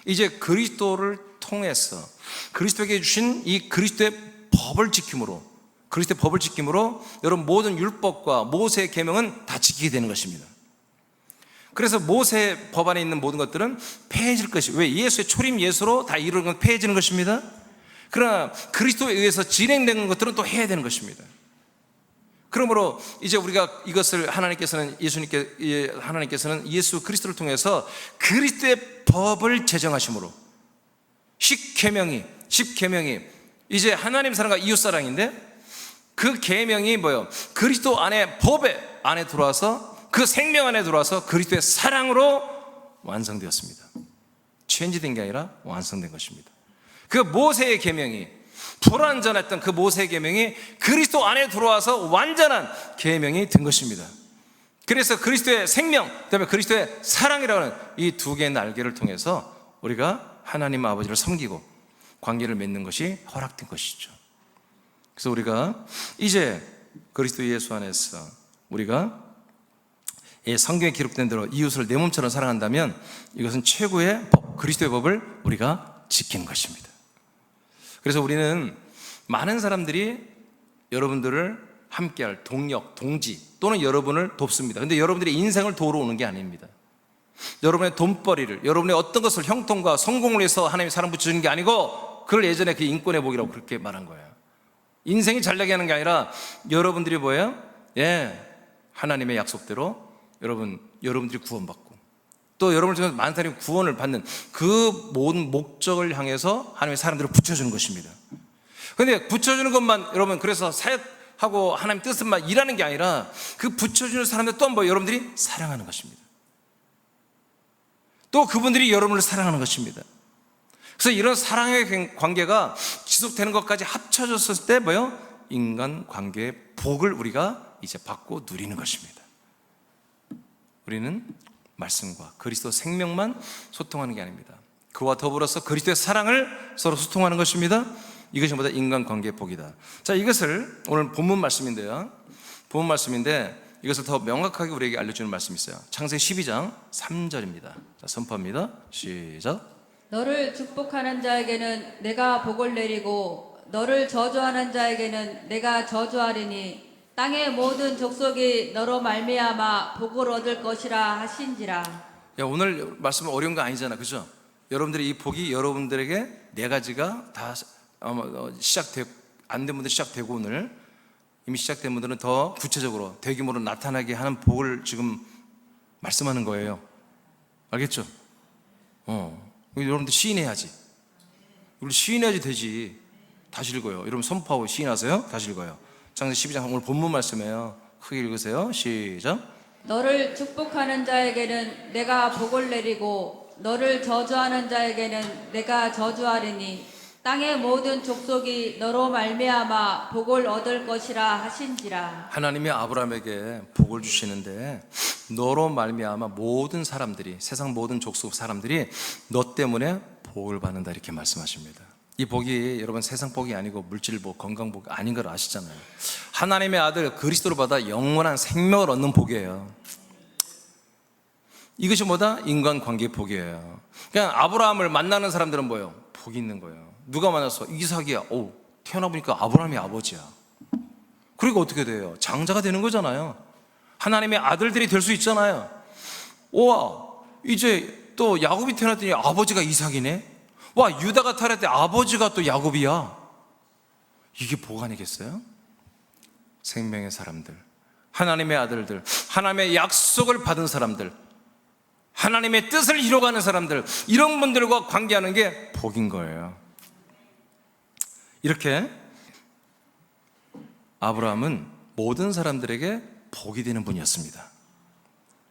이제 그리스도를 통해서 그리스도에게 주신 이 그리스도의 법을 지킴으로 여러분 모든 율법과 모세의 계명은 다 지키게 되는 것입니다. 그래서 모세의 법 안에 있는 모든 것들은 폐해질 것이 왜 예수의 초림 예수로 다 이루어진 건 폐해지는 것입니다. 그러나 그리스도에 의해서 진행되는 것들은 또 해야 되는 것입니다. 그러므로 이제 우리가 이것을 하나님께서는 예수 그리스도를 통해서 그리스도의 법을 제정하심으로 10계명이 이제 하나님 사랑과 이웃 사랑인데 그 계명이 뭐예요? 그리스도 안에 법에 안에 들어와서 그 생명 안에 들어와서 그리스도의 사랑으로 완성되었습니다. 체인지된 게 아니라 완성된 것입니다. 그 모세의 계명이 불완전했던 그 모세의 계명이 그리스도 안에 들어와서 완전한 계명이 된 것입니다. 그래서 그리스도의 생명, 그다음에 그리스도의 사랑이라는 이 두 개의 날개를 통해서 우리가 하나님 아버지를 섬기고 관계를 맺는 것이 허락된 것이죠. 그래서 우리가 이제 그리스도 예수 안에서 우리가 성경에 기록된 대로 이웃을 내 몸처럼 사랑한다면 이것은 최고의 법, 그리스도의 법을 우리가 지키는 것입니다. 그래서 우리는 많은 사람들이 여러분들을 함께할 동력, 동지 또는 여러분을 돕습니다. 그런데 여러분들의 인생을 도우러 오는 게 아닙니다. 여러분의 돈벌이를, 여러분의 어떤 것을 형통과 성공을 위해서 하나님이 사람 붙여주는 게 아니고 그걸 예전에 그 인권의 복이라고 그렇게 말한 거예요. 인생이 잘나게 하는 게 아니라 여러분들이 뭐예요? 하나님의 약속대로 여러분들이 구원받고 또 여러분을 통해서 많은 사람이 구원을 받는 그 모든 목적을 향해서 하나님의 사람들을 붙여주는 것입니다. 그런데 붙여주는 것만 여러분 그래서 사역하고 하나님 뜻은만 일하는 게 아니라 그 붙여주는 사람들 또 뭐 여러분들이 사랑하는 것입니다. 또 그분들이 여러분을 사랑하는 것입니다. 그래서 이런 사랑의 관계가 지속되는 것까지 합쳐졌을 때 뭐요? 인간 관계의 복을 우리가 이제 받고 누리는 것입니다. 우리는 말씀과 그리스도 생명만 소통하는 게 아닙니다. 그와 더불어서 그리스도의 사랑을 서로 소통하는 것입니다. 이것이 전부 다 인간관계의 복이다. 자, 이것을 오늘 본문 말씀인데 이것을 더 명확하게 우리에게 알려주는 말씀이 있어요. 창세기 12장 3절입니다. 자, 선포합니다. 시작. 너를 축복하는 자에게는 내가 복을 내리고 너를 저주하는 자에게는 내가 저주하리니 땅의 모든 족속이 너로 말미암아 복을 얻을 것이라 하신지라. 오늘 말씀은 어려운 거 아니잖아, 그죠? 여러분들의 이 복이 여러분들에게 네 가지가 다 안 된 분들 시작되고 오늘 이미 시작된 분들은 더 구체적으로 대규모로 나타나게 하는 복을 지금 말씀하는 거예요. 알겠죠? 여러분들 시인해야지. 우리 시인해야지 되지. 다시 읽어요. 여러분 선포하고 시인하세요. 다시 읽어요. 창세기 12장 오늘 본문 말씀이에요. 크게 읽으세요. 시작. 너를 축복하는 자에게는 내가 복을 내리고 너를 저주하는 자에게는 내가 저주하리니 땅의 모든 족속이 너로 말미암아 복을 얻을 것이라 하신지라. 하나님이 아브라함에게 복을 주시는데 너로 말미암아 모든 사람들이, 세상 모든 족속 사람들이 너 때문에 복을 받는다, 이렇게 말씀하십니다. 이 복이 여러분 세상 복이 아니고 물질복, 건강복 아닌 걸 아시잖아요. 하나님의 아들 그리스도로 받아 영원한 생명을 얻는 복이에요. 이것이 뭐다? 인간관계의 복이에요. 그냥 아브라함을 만나는 사람들은 뭐예요? 복이 있는 거예요. 누가 만났어? 이삭이야. 오, 태어나보니까 아브라함이 아버지야. 그리고 어떻게 돼요? 장자가 되는 거잖아요. 하나님의 아들들이 될 수 있잖아요. 와, 이제 또 야곱이 태어났더니 아버지가 이삭이네. 와, 유다가 태어났더니 아버지가 또 야곱이야. 이게 복 아니겠어요? 생명의 사람들, 하나님의 아들들, 하나님의 약속을 받은 사람들, 하나님의 뜻을 이뤄가는 사람들, 이런 분들과 관계하는 게 복인 거예요. 이렇게 아브라함은 모든 사람들에게 복이 되는 분이었습니다.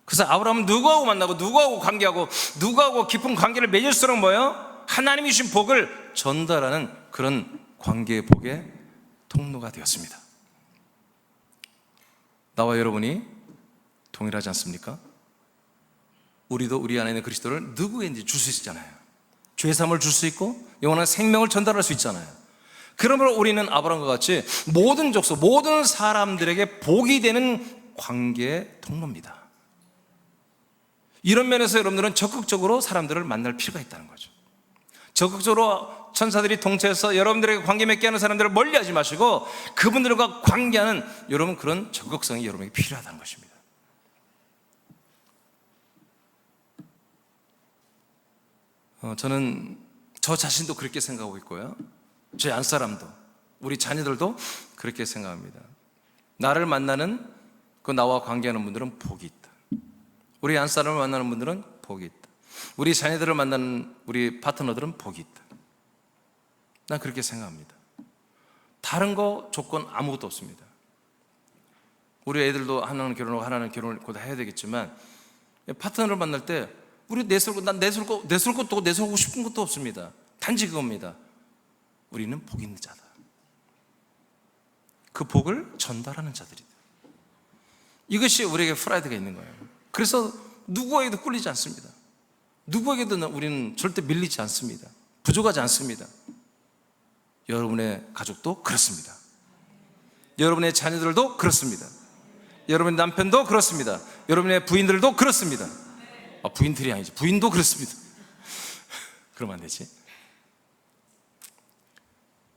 그래서 아브라함은 누구하고 만나고 누구하고 관계하고 누구하고 깊은 관계를 맺을수록 뭐예요? 하나님이 주신 복을 전달하는 그런 관계의 복의 통로가 되었습니다. 나와 여러분이 동일하지 않습니까? 우리도 우리 안에 있는 그리스도를 누구에든지 줄 수 있잖아요. 죄사함을 줄 수 있고 영원한 생명을 전달할 수 있잖아요. 그러므로 우리는 아브라함과 같이 모든 족속, 모든 사람들에게 복이 되는 관계의 통로입니다. 이런 면에서 여러분들은 적극적으로 사람들을 만날 필요가 있다는 거죠. 적극적으로 천사들이 통치해서 여러분들에게 관계 맺게 하는 사람들을 멀리하지 마시고 그분들과 관계하는 여러분 그런 적극성이 여러분에게 필요하다는 것입니다. 저는 저 자신도 그렇게 생각하고 있고요, 제 안사람도, 우리 자녀들도 그렇게 생각합니다. 나를 만나는 그 나와 관계하는 분들은 복이 있다. 우리 안사람을 만나는 분들은 복이 있다. 우리 자녀들을 만나는 우리 파트너들은 복이 있다. 난 그렇게 생각합니다. 다른 거 조건 아무것도 없습니다. 우리 애들도 하나는 결혼하고 하나는 결혼을 곧 해야 되겠지만 파트너를 만날 때 우리 난 내세울 것도 내세우고 싶은 것도 없습니다. 단지 그겁니다. 우리는 복 있는 자다. 그 복을 전달하는 자들이다. 이것이 우리에게 프라이드가 있는 거예요. 그래서 누구에게도 꿀리지 않습니다. 누구에게도 우리는 절대 밀리지 않습니다. 부족하지 않습니다. 여러분의 가족도 그렇습니다. 여러분의 자녀들도 그렇습니다. 여러분의 남편도 그렇습니다. 여러분의 부인들도 그렇습니다. 부인들이 아니지, 부인도 그렇습니다. 그러면 안 되지.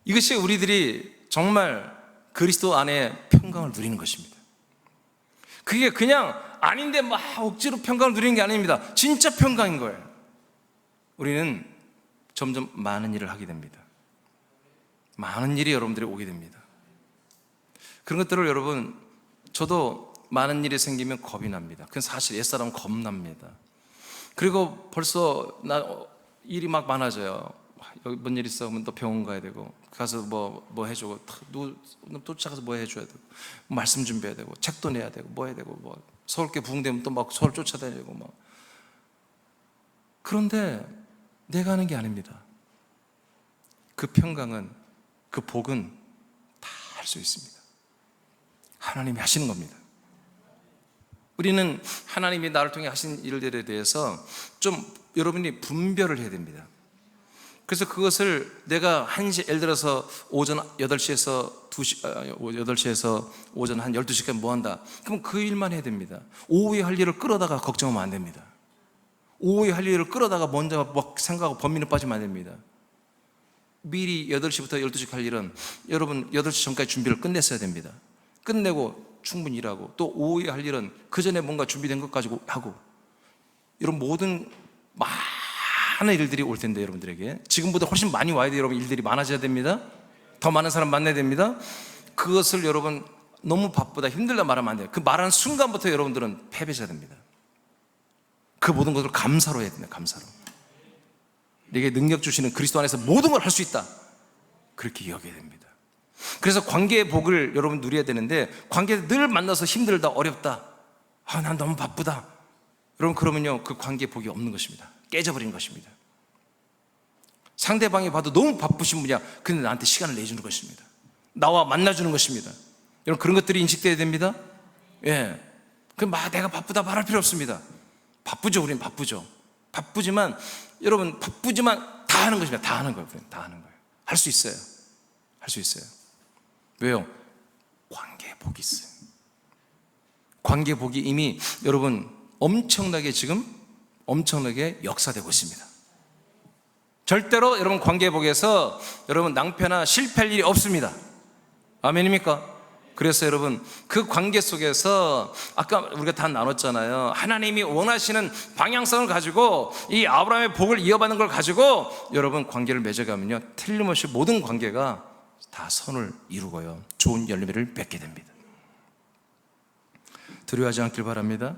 이것이 우리들이 정말 그리스도 안에 평강을 누리는 것입니다. 그게 그냥 아닌데 막 억지로 평강을 누리는 게 아닙니다. 진짜 평강인 거예요. 우리는 점점 많은 일을 하게 됩니다. 많은 일이 여러분들이 오게 됩니다. 그런 것들을 여러분, 저도 많은 일이 생기면 겁이 납니다. 그건 사실 옛사람은 겁납니다. 그리고 벌써 일이 막 많아져요. 여기 뭔 일 있어? 그러면 또 병원 가야 되고, 가서 뭐 해주고, 누구 쫓아가서 뭐 해줘야 되고, 말씀 준비해야 되고, 책도 내야 되고, 뭐 해야 되고, 서울께 부흥되면 또 막 서울 쫓아다니고 막. 그런데 내가 하는 게 아닙니다. 그 평강은, 그 복은 다 할 수 있습니다. 하나님이 하시는 겁니다. 우리는 하나님이 나를 통해 하신 일들에 대해서 좀 여러분이 분별을 해야 됩니다. 그래서 그것을 내가 1시, 예를 들어서 오전 8시에서 8시에서 오전 한 12시까지 뭐 한다. 그럼 그 일만 해야 됩니다. 오후에 할 일을 끌어다가 걱정하면 안 됩니다. 오후에 할 일을 끌어다가 먼저 막 생각하고 범민을 빠지면 안 됩니다. 미리 8시부터 12시까지 할 일은 여러분 8시 전까지 준비를 끝냈어야 됩니다. 끝내고 충분히 일하고, 또 오후에 할 일은 그 전에 뭔가 준비된 것 가지고 하고, 이런 모든 많은 일들이 올 텐데 여러분들에게 지금보다 훨씬 많이 와야 돼요. 여러분, 일들이 많아져야 됩니다. 더 많은 사람 만나야 됩니다. 그것을 여러분 너무 바쁘다, 힘들다 말하면 안 돼요. 그 말하는 순간부터 여러분들은 패배자 됩니다. 그 모든 것을 감사로 해야 됩니다. 감사로. 내게 능력 주시는 그리스도 안에서 모든 걸 할 수 있다, 그렇게 여겨야 됩니다. 그래서 관계의 복을 여러분 누려야 되는데, 관계 늘 만나서 힘들다, 어렵다, 난 너무 바쁘다, 여러분 그러면요 그 관계의 복이 없는 것입니다. 깨져버린 것입니다. 상대방이 봐도 너무 바쁘신 분이야. 근데 나한테 시간을 내주는 것입니다. 나와 만나주는 것입니다. 여러분 그런 것들이 인식돼야 됩니다. 예. 내가 바쁘다 말할 필요 없습니다. 바쁘죠. 우리는 바쁘죠. 바쁘지만 여러분 바쁘지만 다 하는 것입니다. 다 하는 거예요. 다 하는 거예요. 할 수 있어요. 할 수 있어요. 왜요? 관계의 복이 있어요. 관계의 복이 이미 여러분 엄청나게 지금 엄청나게 역사되고 있습니다. 절대로 여러분 관계의 복에서 여러분 낭패나 실패할 일이 없습니다. 아멘입니까? 그래서 여러분 그 관계 속에서 아까 우리가 다 나눴잖아요. 하나님이 원하시는 방향성을 가지고 이 아브라함의 복을 이어받는 걸 가지고 여러분 관계를 맺어가면요 틀림없이 모든 관계가 다 선을 이루고요 좋은 열매를 맺게 됩니다. 두려워하지 않길 바랍니다.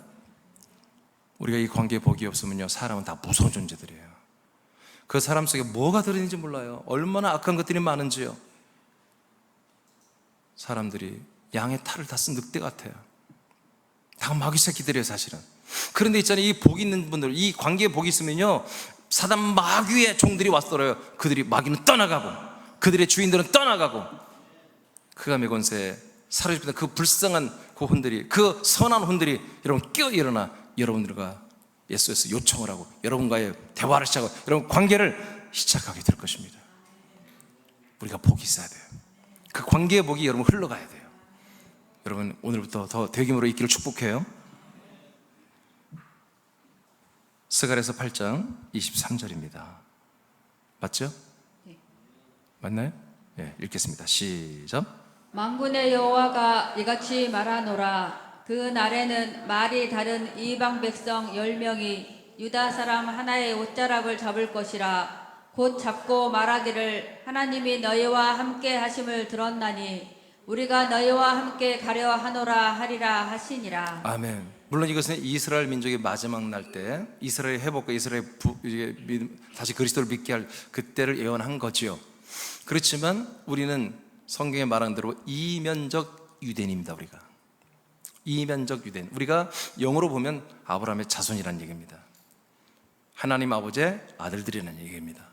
우리가 이 관계의 복이 없으면요 사람은 다 무서운 존재들이에요. 그 사람 속에 뭐가 들어있는지 몰라요. 얼마나 악한 것들이 많은지요. 사람들이 양의 탈을 다 쓴 늑대 같아요. 다 마귀 새끼들이에요 사실은. 그런데 있잖아요, 이 복이 있는 분들, 이 관계에 복이 있으면요 사단 마귀의 종들이 왔더래요. 그들이 마귀는 떠나가고 그들의 주인들은 떠나가고 그감의 권세에 사로잡히는 그 불쌍한 그 혼들이, 그 선한 혼들이 여러분 깨어 일어나 여러분들과 예수에서 요청을 하고 여러분과의 대화를 시작하고 여러분 관계를 시작하게 될 것입니다. 우리가 복이 있어야 돼요. 그 관계의 복이 여러분 흘러가야 돼요. 여러분 오늘부터 더 되김으로 있기를 축복해요. 스가랴서 8장 23절입니다. 맞죠? 네. 맞나요? 네, 읽겠습니다. 시작. 만군의 여호와가 이같이 말하노라. 그 날에는 말이 다른 이방 백성 10명이 유다 사람 하나의 옷자락을 잡을 것이라. 곧 잡고 말하기를 하나님이 너희와 함께 하심을 들었나니 우리가 너희와 함께 가려 하노라 하리라 하시니라. 아멘. 물론 이것은 이스라엘 민족의 마지막 날 때 이스라엘 회복과 이스라엘 다시 그리스도를 믿게 할 그때를 예언한 거지요. 그렇지만 우리는 성경에 말한 대로 이면적 유대인입니다. 우리가 이면적 유대인, 우리가 영어로 보면 아브라함의 자손이라는 얘기입니다. 하나님 아버지의 아들들이라는 얘기입니다.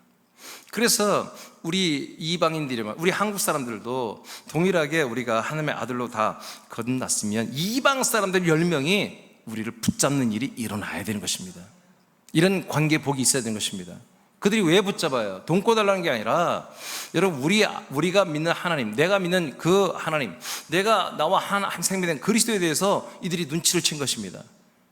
그래서 우리 이방인들이면 우리 한국 사람들도 동일하게 우리가 하나님의 아들로 다 거듭났으면 이방 사람들 10명이 우리를 붙잡는 일이 일어나야 되는 것입니다. 이런 관계 복이 있어야 되는 것입니다. 그들이 왜 붙잡아요? 돈 꿔달라는 게 아니라 여러분 우리가 믿는 하나님, 내가 믿는 그 하나님, 내가 나와 한 생명된 그리스도에 대해서 이들이 눈치를 챈 것입니다.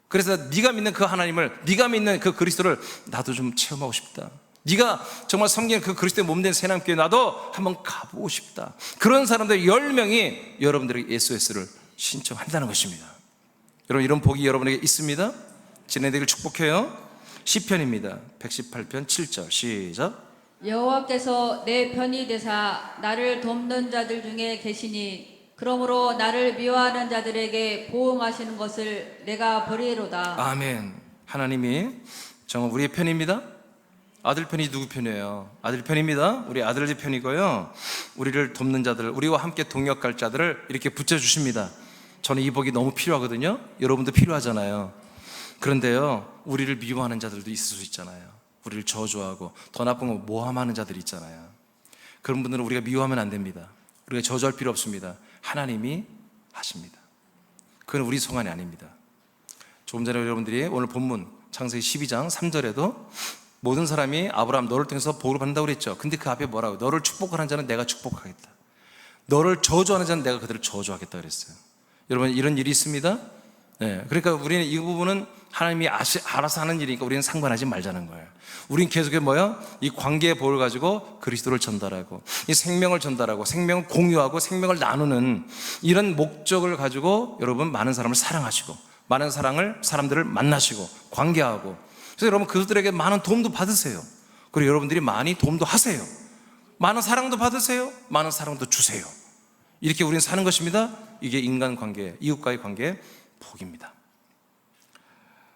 그래서 네가 믿는 그 하나님을, 네가 믿는 그 그리스도를 나도 좀 체험하고 싶다. 네가 정말 섬기는 그 그리스도의 몸된 새하나님께 나도 한번 가보고 싶다. 그런 사람들 10명이 여러분들에게 SOS를 신청한다는 것입니다. 여러분 이런 복이 여러분에게 있습니다. 진행되길 축복해요. 시편입니다. 118편 7절 시작. 여호와께서 내 편이 되사 나를 돕는 자들 중에 계시니 그러므로 나를 미워하는 자들에게 보응하시는 것을 내가 버리로다. 아멘. 하나님이 정말 우리의 편입니다. 아들 편이 누구 편이에요? 아들 편입니다. 우리 아들의 편이고요. 우리를 돕는 자들, 우리와 함께 동역할 자들을 이렇게 붙여주십니다. 저는 이 복이 너무 필요하거든요. 여러분도 필요하잖아요. 그런데요, 우리를 미워하는 자들도 있을 수 있잖아요. 우리를 저주하고 더 나쁜 거 모함하는 자들이 있잖아요. 그런 분들은 우리가 미워하면 안 됩니다. 우리가 저주할 필요 없습니다. 하나님이 하십니다. 그건 우리 소관이 아닙니다. 조금 전에 여러분들이 오늘 본문 창세기 12장 3절에도 모든 사람이 아브라함 너를 통해서 복을 받는다고 그랬죠. 근데 그 앞에 뭐라고? 너를 축복하는 자는 내가 축복하겠다. 너를 저주하는 자는 내가 그들을 저주하겠다 그랬어요. 여러분 이런 일이 있습니다. 네, 그러니까 우리는 이 부분은 하나님이 알아서 하는 일이니까 우리는 상관하지 말자는 거예요. 우리는 계속해 이 관계의 복을 가지고 그리스도를 전달하고 이 생명을 전달하고 생명을 공유하고 생명을 나누는 이런 목적을 가지고 여러분 많은 사람을 사랑하시고 많은 사람들을 만나시고 관계하고, 그래서 여러분 그들에게 많은 도움도 받으세요. 그리고 여러분들이 많이 도움도 하세요. 많은 사랑도 받으세요. 많은 사랑도 주세요. 이렇게 우리는 사는 것입니다. 이게 인간관계, 이웃과의 관계의 복입니다.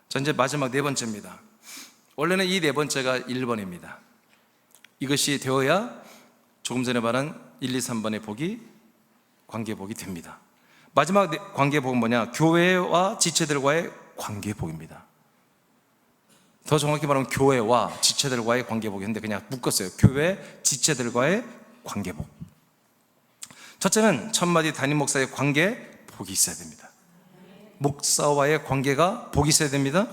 자, 이제 마지막 네 번째입니다. 원래는 이 네 번째가 1번입니다. 이것이 되어야 조금 전에 말한 1, 2, 3번의 복이 관계복이 됩니다. 마지막 관계복은 뭐냐? 교회와 지체들과의 관계복입니다. 더 정확히 말하면 교회와 지체들과의 관계복인데 그냥 묶었어요. 교회, 지체들과의 관계복. 첫째는 천마디 담임 목사의 관계복이 있어야 됩니다. 목사와의 관계가 복이 있어야 됩니다.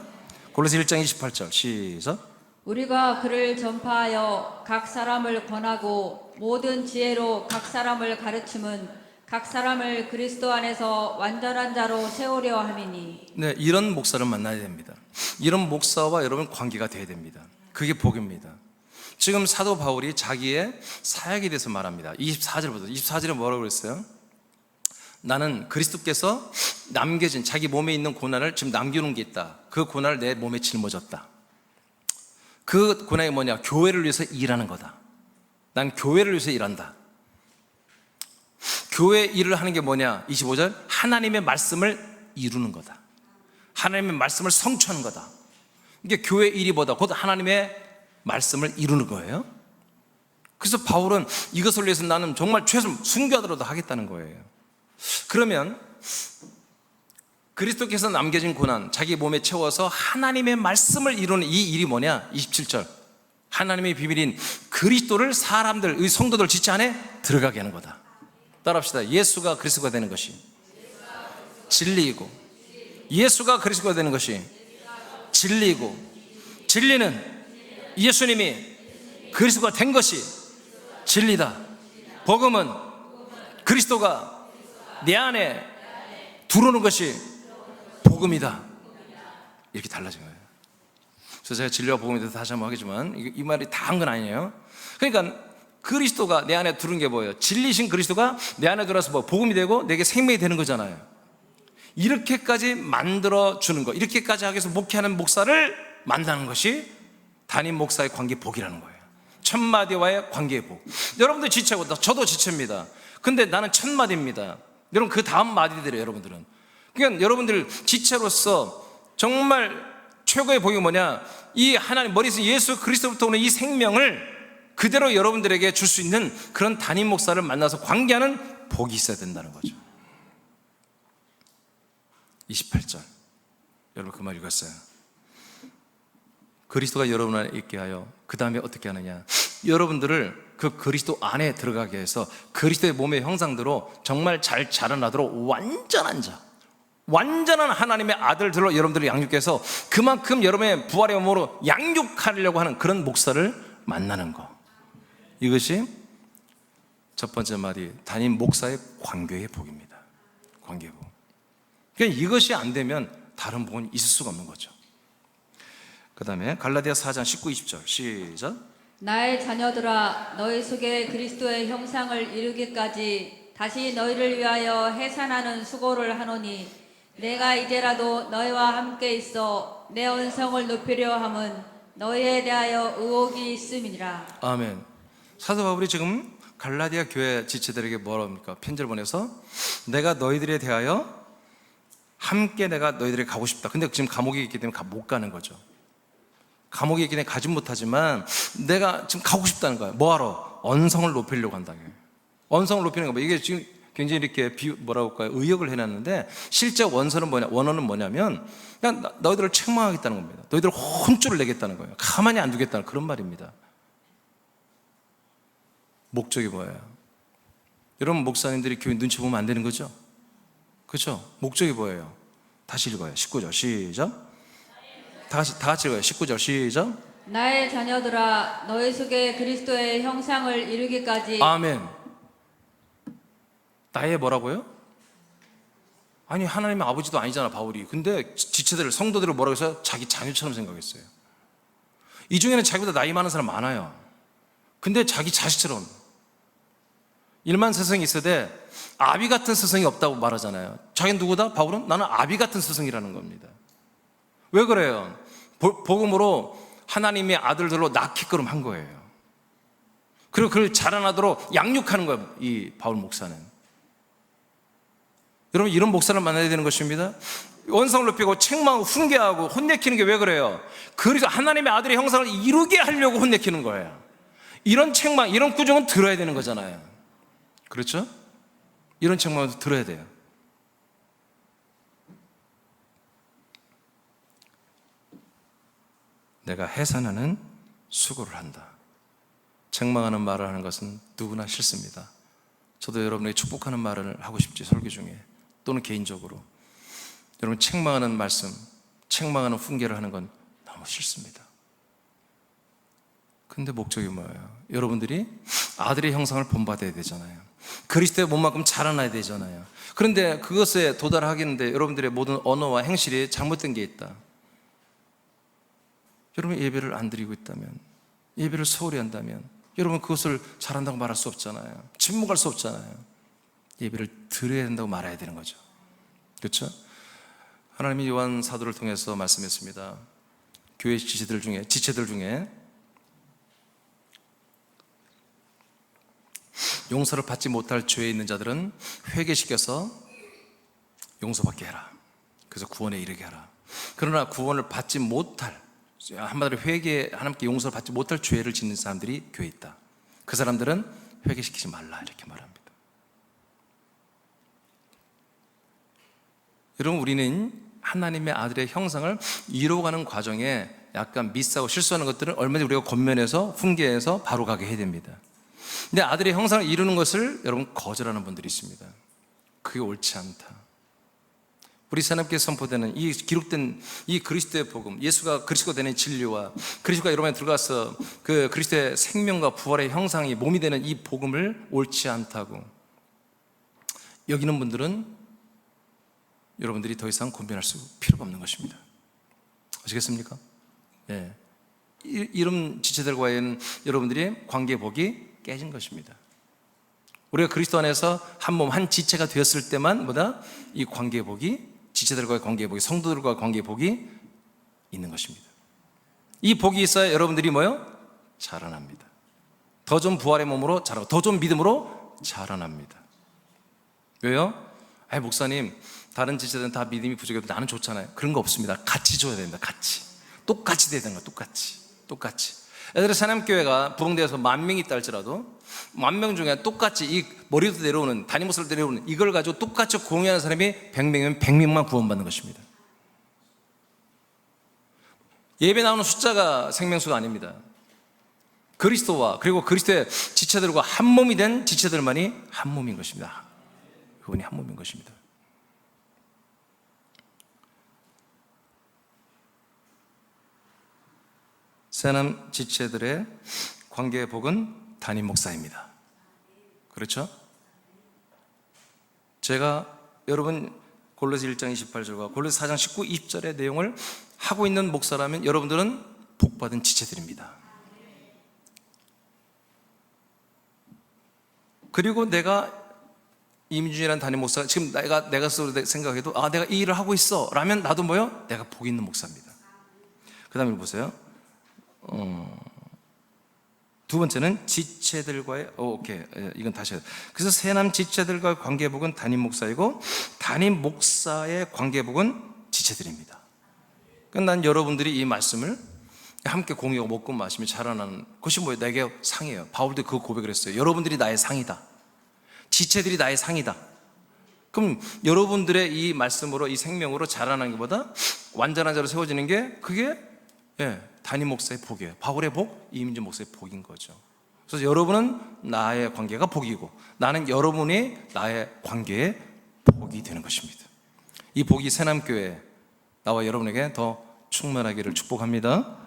골로새 1장 28절 시작. 우리가 그를 전파하여 각 사람을 권하고 모든 지혜로 각 사람을 가르침은 각 사람을 그리스도 안에서 완전한 자로 세우려 함이니. 네, 이런 목사를 만나야 됩니다. 이런 목사와 여러분 관계가 돼야 됩니다. 그게 복입니다. 지금 사도 바울이 자기의 사역에 대해서 말합니다. 24절에 뭐라고 그랬어요? 나는 그리스도께서 남겨진 자기 몸에 있는 고난을 지금 남겨놓은 게 있다. 그 고난을 내 몸에 짊어졌다. 그 고난이 뭐냐? 교회를 위해서 일하는 거다. 난 교회를 위해서 일한다. 교회 일을 하는 게 뭐냐? 25절 하나님의 말씀을 이루는 거다. 하나님의 말씀을 성취하는 거다. 이게 교회 일이 뭐다? 곧 하나님의 말씀을 이루는 거예요. 그래서 바울은 이것을 위해서 나는 정말 최선 순교하더라도 하겠다는 거예요. 그러면 그리스도께서 남겨진 고난 자기 몸에 채워서 하나님의 말씀을 이루는 이 일이 뭐냐? 27절 하나님의 비밀인 그리스도를 사람들, 의 성도들 지체 안에 들어가게 하는 거다. 따라합시다. 예수가 그리스도가 되는 것이 진리이고 예수가 그리스도가 되는 것이 진리이고 진리는 예수님이 그리스도가 된 것이 진리다. 복음은 그리스도가 내 안에 들어오는 것이 복음이다. 이렇게 달라진 거예요. 그래서 제가 진리와 복음에 대해서 다시 한번 하겠지만 이 말이 다 한 건 아니에요. 그러니까 그리스도가 내 안에 들어온 게 뭐예요? 진리신 그리스도가 내 안에 들어와서 뭐 복음이 되고 내게 생명이 되는 거잖아요. 이렇게까지 만들어주는 거, 이렇게까지 하기 위해서 목회하는 목사를 만나는 것이 담임 목사의 관계 복이라는 거예요. 천마디와의 관계의 복. 여러분들 지체고 저도 지체입니다. 근데 나는 천마디입니다. 여러분 그 다음 마디들이에요. 여러분들은 그러니까 여러분들 지체로서 정말 최고의 복이 뭐냐? 이 하나님 머리에서 예수 그리스도부터 오는 이 생명을 그대로 여러분들에게 줄 수 있는 그런 담임 목사를 만나서 관계하는 복이 있어야 된다는 거죠. 28절 여러분 그 말 읽었어요. 그리스도가 여러분 안에 있게 하여 그 다음에 어떻게 하느냐? 여러분들을 그 그리스도 안에 들어가게 해서 그리스도의 몸의 형상대로 정말 잘 자라나도록 완전한 자, 완전한 하나님의 아들들로 여러분들을 양육해서 그만큼 여러분의 부활의 몸으로 양육하려고 하는 그런 목사를 만나는 거. 이것이 첫 번째 마디 담임 목사의 관계의 복입니다. 관계의 복. 그러니까 이것이 안 되면 다른 복은 있을 수가 없는 거죠. 그 다음에 갈라디아 4장 19, 20절 시작. 나의 자녀들아 너희 속에 그리스도의 형상을 이루기까지 다시 너희를 위하여 해산하는 수고를 하노니 내가 이제라도 너희와 함께 있어 내 언성을 높이려 함은 너희에 대하여 의혹이 있음이니라. 아멘. 사도 바울이 지금 갈라디아 교회 지체들에게 뭐라고 합니까? 편지를 보내서 내가 너희들에 대하여 함께 내가 너희들에게 가고 싶다. 근데 지금 감옥에 있기 때문에 못 가는 거죠. 감옥에 있기 때문에 가지 못하지만 내가 지금 가고 싶다는 거예요. 뭐하러? 언성을 높이려고 한다. 언성을 높이는 거. 이게 지금 굉장히 이렇게 뭐라고 할까요? 의역을 해놨는데 실제 원어는 뭐냐면 그냥 너희들을 책망하겠다는 겁니다. 너희들 혼쭐을 내겠다는 거예요. 가만히 안 두겠다는 그런 말입니다. 목적이 뭐예요? 여러분 목사님들이 교회 눈치 보면 안 되는 거죠? 그렇죠? 목적이 뭐예요? 다시 읽어요. 19절 시작. 다 같이 읽어요. 19절 시작. 나의 자녀들아 너희 속에 그리스도의 형상을 이루기까지. 아멘. 나의 뭐라고요? 아니 하나님의 아버지도 아니잖아 바울이. 근데 지체들 성도들을 뭐라고 해서 자기 자녀처럼 생각했어요. 이 중에는 자기보다 나이 많은 사람 많아요. 근데 자기 자식처럼. 일만 스승이 있어도 아비 같은 스승이 없다고 말하잖아요. 자기는 누구다? 바울은 나는 아비 같은 스승이라는 겁니다. 왜 그래요? 복음으로 하나님의 아들들로 낳게끔 한 거예요. 그리고 그걸 자라나도록 양육하는 거예요. 이 바울 목사는. 여러분 이런 목사를 만나야 되는 것입니다. 원성을 높이고 책망하고 훈계하고 혼내키는 게 왜 그래요? 그래서 하나님의 아들의 형상을 이루게 하려고 혼내키는 거예요. 이런 책망, 이런 꾸중은 들어야 되는 거잖아요. 그렇죠? 이런 책망도 들어야 돼요. 내가 해산하는 수고를 한다. 책망하는 말을 하는 것은 누구나 싫습니다. 저도 여러분에게 축복하는 말을 하고 싶지, 설교 중에 또는 개인적으로. 여러분, 책망하는 말씀, 책망하는 훈계를 하는 건 너무 싫습니다. 근데 목적이 뭐예요? 여러분들이 아들의 형상을 본받아야 되잖아요. 그리스도의 몸만큼 자라나야 되잖아요. 그런데 그것에 도달하겠는데 여러분들의 모든 언어와 행실이 잘못된 게 있다. 여러분, 예배를 안 드리고 있다면, 예배를 소홀히 한다면 여러분 그것을 잘한다고 말할 수 없잖아요. 침묵할 수 없잖아요. 예배를 드려야 된다고 말해야 되는 거죠. 그렇죠? 하나님이 요한 사도를 통해서 말씀했습니다. 교회 지체들 중에 용서를 받지 못할 죄에 있는 자들은 회개시켜서 용서받게 해라. 그래서 구원에 이르게 하라. 그러나 구원을 받지 못할, 한마디로 하나님께 용서를 받지 못할 죄를 짓는 사람들이 교회에 있다. 그 사람들은 회개시키지 말라, 이렇게 말합니다. 여러분, 우리는 하나님의 아들의 형상을 이루어가는 과정에 약간 미스하고 실수하는 것들은 얼마든지 우리가 권면해서 훈계해서 바로 가게 해야 됩니다. 근데 아들의 형상을 이루는 것을 여러분 거절하는 분들이 있습니다. 그게 옳지 않다. 우리 하나님께서 선포되는 이 기록된 이 그리스도의 복음, 예수가 그리스도가 되는 진리와 그리스도가 여러분에 들어가서 그 그리스도의 생명과 부활의 형상이 몸이 되는 이 복음을 옳지 않다고 여기는 분들은 여러분들이 더 이상 권면할 필요가 없는 것입니다. 아시겠습니까? 예. 이런 지체들과의 여러분들의 관계복이 깨진 것입니다. 우리가 그리스도 안에서 한 몸, 한 지체가 되었을 때만 이 관계복이, 지체들과의 관계복이, 성도들과의 관계복이 있는 것입니다. 이 복이 있어야 여러분들이 자라납니다. 더 좀 부활의 몸으로 자라고, 더 좀 믿음으로 자라납니다. 왜요? 목사님, 다른 지체들은 다 믿음이 부족해도 나는 좋잖아요. 그런 거 없습니다. 같이 줘야 됩니다. 같이. 똑같이 돼야 되는 거야. 똑같이. 애들의 사남교회가 부흥되어서 10,000명이 있다 할지라도 10,000명 중에 똑같이 이 머리부터 내려오는, 다니모스를 내려오는 이걸 가지고 똑같이 공유하는 사람이 100명이면 100명만 구원받는 것입니다. 예배 나오는 숫자가 생명수가 아닙니다. 그리스도와 그리고 그리스도의 지체들과 한 몸이 된 지체들만이 한 몸인 것입니다. 그분이 한 몸인 것입니다. 새남 지체들의 관계의 복은 담임 목사입니다. 그렇죠? 제가 여러분 골로새 1장 28절과 골로새 4장 19, 20절의 내용을 하고 있는 목사라면 여러분들은 복받은 지체들입니다. 그리고 내가 이민준이라는 담임 목사, 지금 내가 생각해도 내가 이 일을 하고 있어 라면 나도 내가 복 있는 목사입니다. 그 다음에 보세요. 두 번째는 지체들과의 이건 다시 해요. 그래서 새남 지체들과의 관계복은 담임 목사이고 담임 목사의 관계복은 지체들입니다. 그러니까 난 여러분들이 이 말씀을 함께 공유하고 먹고 마시며 자라나는 것이 내게 상이에요. 바울도 그 고백을 했어요. 여러분들이 나의 상이다. 지체들이 나의 상이다. 그럼 여러분들의 이 말씀으로, 이 생명으로 자라나는 것보다 완전한 자로 세워지는 게 그게 담임 목사의 복이에요. 바울의 복, 이민준 목사의 복인 거죠. 그래서 여러분은 나의 관계가 복이고 나는 여러분이 나의 관계의 복이 되는 것입니다. 이 복이 새남교회 나와 여러분에게 더 충만하기를 축복합니다.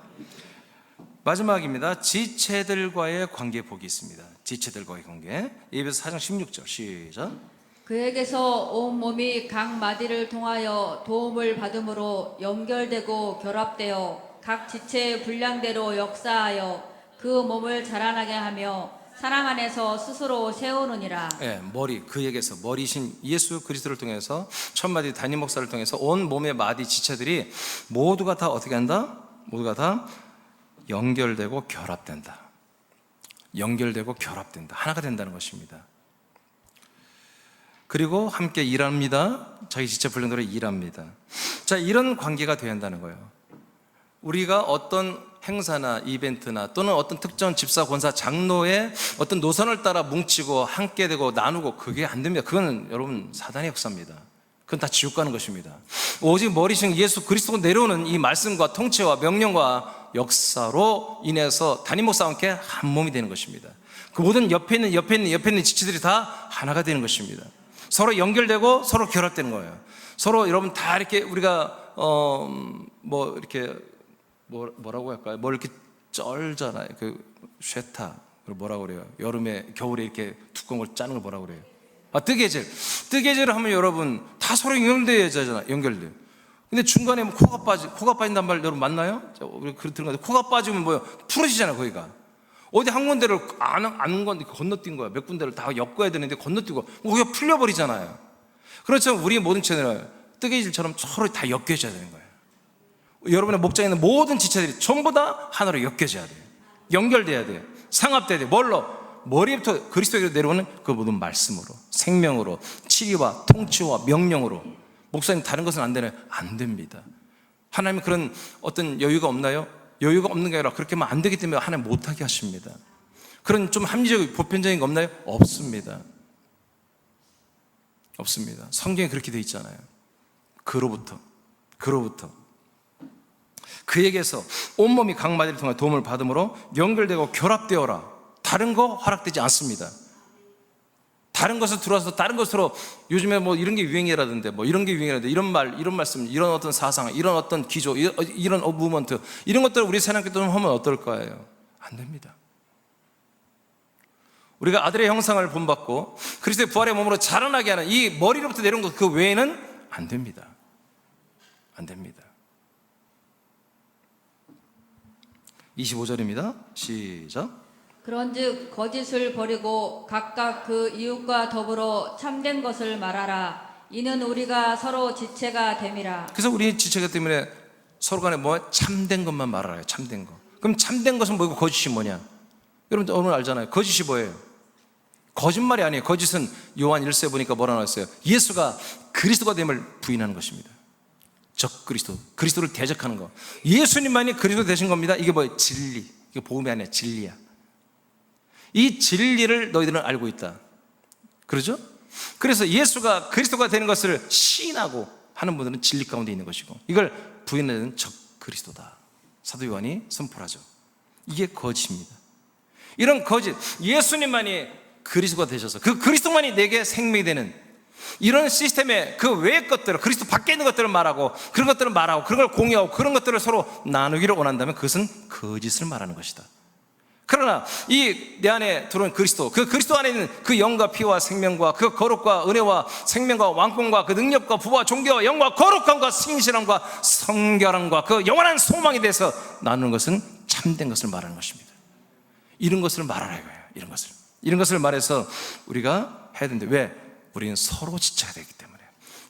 마지막입니다. 지체들과의 관계 복이 있습니다. 지체들과의 관계. 에베소 4장 16절 시작. 그에게서 온 몸이 각 마디를 통하여 도움을 받음으로 연결되고 결합되어 각 지체의 분량대로 역사하여 그 몸을 자라나게 하며 사람 안에서 스스로 세우느니라. 머리, 그에게서 머리신 예수 그리스도를 통해서 천마디 담임 목사를 통해서 온 몸의 마디 지체들이 모두가 다 어떻게 한다? 모두가 다 연결되고 결합된다. 연결되고 결합된다. 하나가 된다는 것입니다. 그리고 함께 일합니다. 자기 지체 분량대로 일합니다. 자, 이런 관계가 되어야 한다는 거예요. 우리가 어떤 행사나 이벤트나 또는 어떤 특정 집사, 권사, 장로의 어떤 노선을 따라 뭉치고 함께 되고 나누고 그게 안 됩니다. 그건 여러분 사단의 역사입니다. 그건 다 지옥 가는 것입니다. 오직 머리신 예수 그리스도가 내려오는 이 말씀과 통치와 명령과 역사로 인해서 담임 목사와 함께 한 몸이 되는 것입니다. 그 모든 옆에 있는 지체들이 다 하나가 되는 것입니다. 서로 연결되고 서로 결합되는 거예요. 서로 여러분 다 이렇게 우리가 뭐라고 할까요? 뭘 이렇게 쩔잖아요. 그 쉐타 뭐라고 그래요? 여름에 겨울에 이렇게 두꺼운 걸 짜는 걸 뭐라고 그래요? 뜨개질을 하면 여러분 다 서로 연결돼야 되잖아요. 연결돼. 근데 중간에 뭐 코가 빠진단 말 여러분 맞나요? 우리 그렇던 건데 코가 빠지면 뭐요? 풀어지잖아요. 거기가 어디 한 군데를 안 건데 건너뛴 거야. 몇 군데를 다 엮어야 되는데 건너뛰고 거기가 풀려버리잖아요. 그렇죠. 우리 모든 채널 뜨개질처럼 서로 다 엮여져야 되는 거예요. 여러분의 목장에 있는 모든 지체들이 전부 다 하나로 엮여져야 돼요. 연결돼야 돼요. 상합돼야 돼요. 뭘로? 머리부터 그리스도에게 내려오는 그 모든 말씀으로, 생명으로, 치리와 통치와 명령으로. 목사님 다른 것은 안 되나요? 안 됩니다. 하나님은 그런 어떤 여유가 없나요? 여유가 없는 게 아니라 그렇게 하면 안 되기 때문에 하나님 못하게 하십니다. 그런 좀 합리적이고 보편적인 거 없나요? 없습니다. 없습니다. 성경에 그렇게 되어 있잖아요. 그로부터 그에게서 온몸이 각 마디를 통해 도움을 받음으로 연결되고 결합되어라. 다른 거 허락되지 않습니다. 다른 것을 들어와서 다른 것으로 요즘에 뭐 이런 게 유행이라던데 뭐 이런 게 유행이라던데 이런 말씀, 이런 어떤 사상, 이런 어떤 기조, 이런 무브먼트 이런 것들을 우리 세상교회 하면 어떨 거예요? 안 됩니다. 우리가 아들의 형상을 본받고 그리스도의 부활의 몸으로 자라나게 하는 이 머리로부터 내려온 것 그 외에는 안 됩니다. 안 됩니다. 25절입니다. 시작. 그런즉 거짓을 버리고 각각 그 이웃과 더불어 참된 것을 말하라. 이는 우리가 서로 지체가 됨이라. 그래서 우리 지체가 때문에 서로 간에 뭐 참된 것만 말하라요. 참된 거. 그럼 참된 것은 뭐고 거짓이 뭐냐? 여러분 오늘 알잖아요. 거짓이 뭐예요? 거짓말이 아니에요. 거짓은 요한 1세 보니까 뭐라 나왔어요? 예수가 그리스도가 됨을 부인하는 것입니다. 적 그리스도, 그리스도를 대적하는 거. 예수님만이 그리스도 되신 겁니다. 이게 뭐예요? 진리. 이게 복음이 아니라 진리야. 이 진리를 너희들은 알고 있다. 그러죠? 그래서 예수가 그리스도가 되는 것을 시인하고 하는 분들은 진리 가운데 있는 것이고 이걸 부인하는 적 그리스도다. 사도 요한이 선포하죠. 이게 거짓입니다. 이런 거짓, 예수님만이 그리스도가 되셔서 그 그리스도만이 내게 생명이 되는 이런 시스템의 그 외의 것들을, 그리스도 밖에 있는 것들을 말하고 그런 것들을 말하고 그런 걸 공유하고 그런 것들을 서로 나누기를 원한다면 그것은 거짓을 말하는 것이다. 그러나 이 내 안에 들어온 그리스도, 그 그리스도 안에 있는 그 영과 피와 생명과 그 거룩과 은혜와 생명과 왕권과 그 능력과 부와 존귀와 영과 거룩함과 신실함과 성결함과 그 영원한 소망에 대해서 나누는 것은 참된 것을 말하는 것입니다. 이런 것을 말하라 이거예요. 이런 것을 말해서 우리가 해야 되는데 왜? 우리는 서로 지체가 되기 때문에.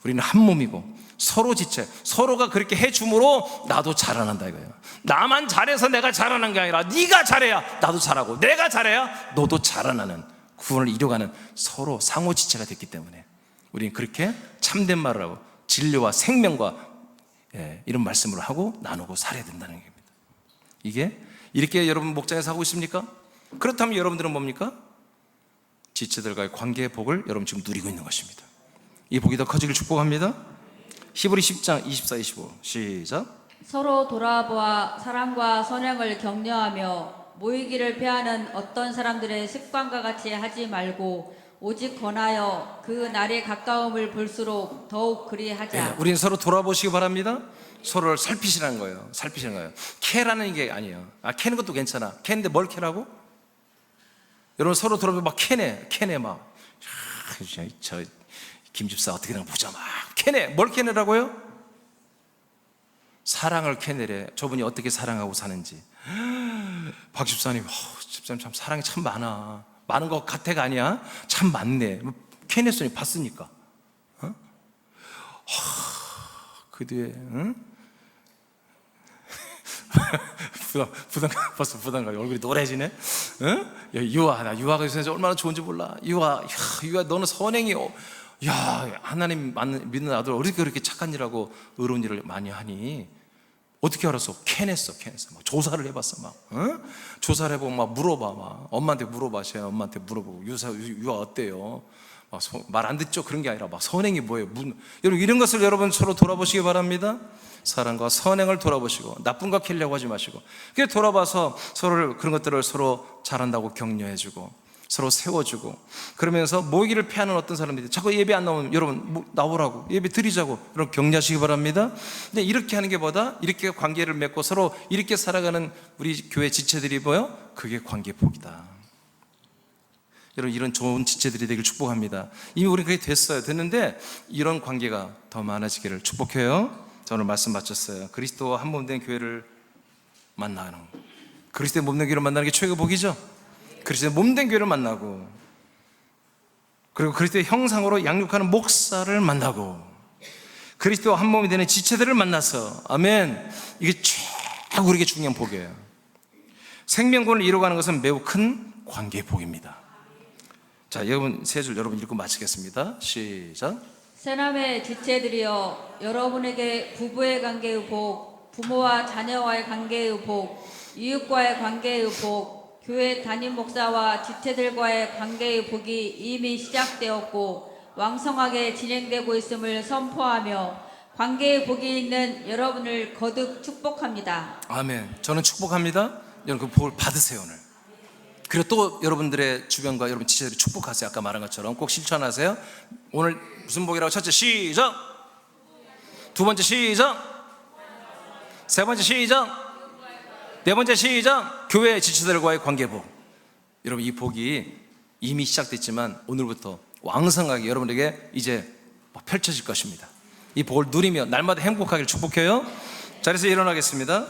우리는 한 몸이고 서로 지체, 서로가 그렇게 해줌으로 나도 자라난다 이거예요. 나만 잘해서 내가 자라난 게 아니라 네가 잘해야 나도 잘하고 내가 잘해야 너도 자라나는 구원을 이뤄가는 서로 상호 지체가 됐기 때문에 우리는 그렇게 참된 말을 하고 진리와 생명과 이런 말씀을 하고 나누고 살아야 된다는 겁니다. 이게 이렇게 여러분 목장에서 하고 있습니까? 그렇다면 여러분들은 뭡니까? 지체들과의 관계의 복을 여러분 지금 누리고 있는 것입니다. 이 복이 더 커지길 축복합니다. 히브리 10장 24, 25 시작. 서로 돌아보아 사랑과 선행을 격려하며 모이기를 피하는 어떤 사람들의 습관과 같이 하지 말고 오직 권하여 그 날이 가까움을 볼수록 더욱 그리하자. 우리는 서로 돌아보시기 바랍니다. 서로를 살피시라는 거예요. 살피시는 거예요. 캐라는 게 아니에요. 캐는 것도 괜찮아. 캐는데 뭘 캐라고? 여러분 서로 돌아보면 막 캐내 막. 저 김집사 어떻게 되나 보자 막 캐내. 뭘 캐내라고요? 사랑을 캐내래. 저분이 어떻게 사랑하고 사는지. 박 집사님, 집사님 참 사랑이 참 많아. 많은 것 같아가 아니야. 참 많네. 캐냈으니 봤으니까. 그 뒤에 응? 벌써 부담감이 얼굴이 노래지네. 응? 야, 유아가 요새 얼마나 좋은지 몰라. 유아 너는 선행이 하나님 믿는 아들 어떻게 그렇게 착한 일하고 의로운 일을 많이 하니 어떻게 알았어? 캐냈어. 막 조사를 해봤어. 막 조사를 해보고 막 물어봐. 막 엄마한테 물어봐. 제 엄마한테 물어보고 유아 어때요? 말 안 듣죠? 그런 게 아니라 막 선행이 뭐예요? 여러분 이런 것을 여러분 서로 돌아보시기 바랍니다. 사랑과 선행을 돌아보시고 나쁜 거 캐려고 하지 마시고, 그게 돌아봐서 서로를, 그런 것들을 서로 잘한다고 격려해주고 서로 세워주고, 그러면서 모이기를 피하는 어떤 사람들이 자꾸 예배 안 나오면 여러분 나오라고, 예배 드리자고 여러분 격려하시기 바랍니다. 근데 이렇게 하는 게 보다 이렇게 관계를 맺고 서로 이렇게 살아가는 우리 교회 지체들이 보여? 그게 관계 복이다. 여러분 이런 좋은 지체들이 되길 축복합니다. 이미 우리 그게 됐는데 이런 관계가 더 많아지기를 축복해요. 자, 오늘 말씀 마쳤어요. 그리스도와 한 몸 된 교회를 만나는, 그리스도의 몸 된 교회를 만나는 게 최고 복이죠. 그리스도의 몸 된 교회를 만나고, 그리고 그리스도의 형상으로 양육하는 목사를 만나고, 그리스도와 한 몸이 되는 지체들을 만나서, 아멘, 이게 최고 우리에게 중요한 복이에요. 생명권을 이루어가는 것은 매우 큰 관계의 복입니다. 자, 여러분 세 줄 여러분 읽고 마치겠습니다. 시작. 새남의 지체들이여, 여러분에게 부부의 관계의 복, 부모와 자녀와의 관계의 복, 이웃과의 관계의 복, 교회 담임 목사와 지체들과의 관계의 복이 이미 시작되었고 왕성하게 진행되고 있음을 선포하며 관계의 복이 있는 여러분을 거듭 축복합니다. 아멘. 저는 축복합니다. 여러분 그 복을 받으세요 오늘. 그리고 또 여러분들의 주변과 여러분 지체들이 축복하세요. 아까 말한 것처럼 꼭 실천하세요. 오늘 무슨 복이라고? 첫째 시작. 두 번째 시작. 세 번째 시작. 네 번째 시작. 교회 지체들과의 관계복. 여러분 이 복이 이미 시작됐지만 오늘부터 왕성하게 여러분에게 이제 펼쳐질 것입니다. 이 복을 누리며 날마다 행복하기를 축복해요. 자리에서 일어나겠습니다.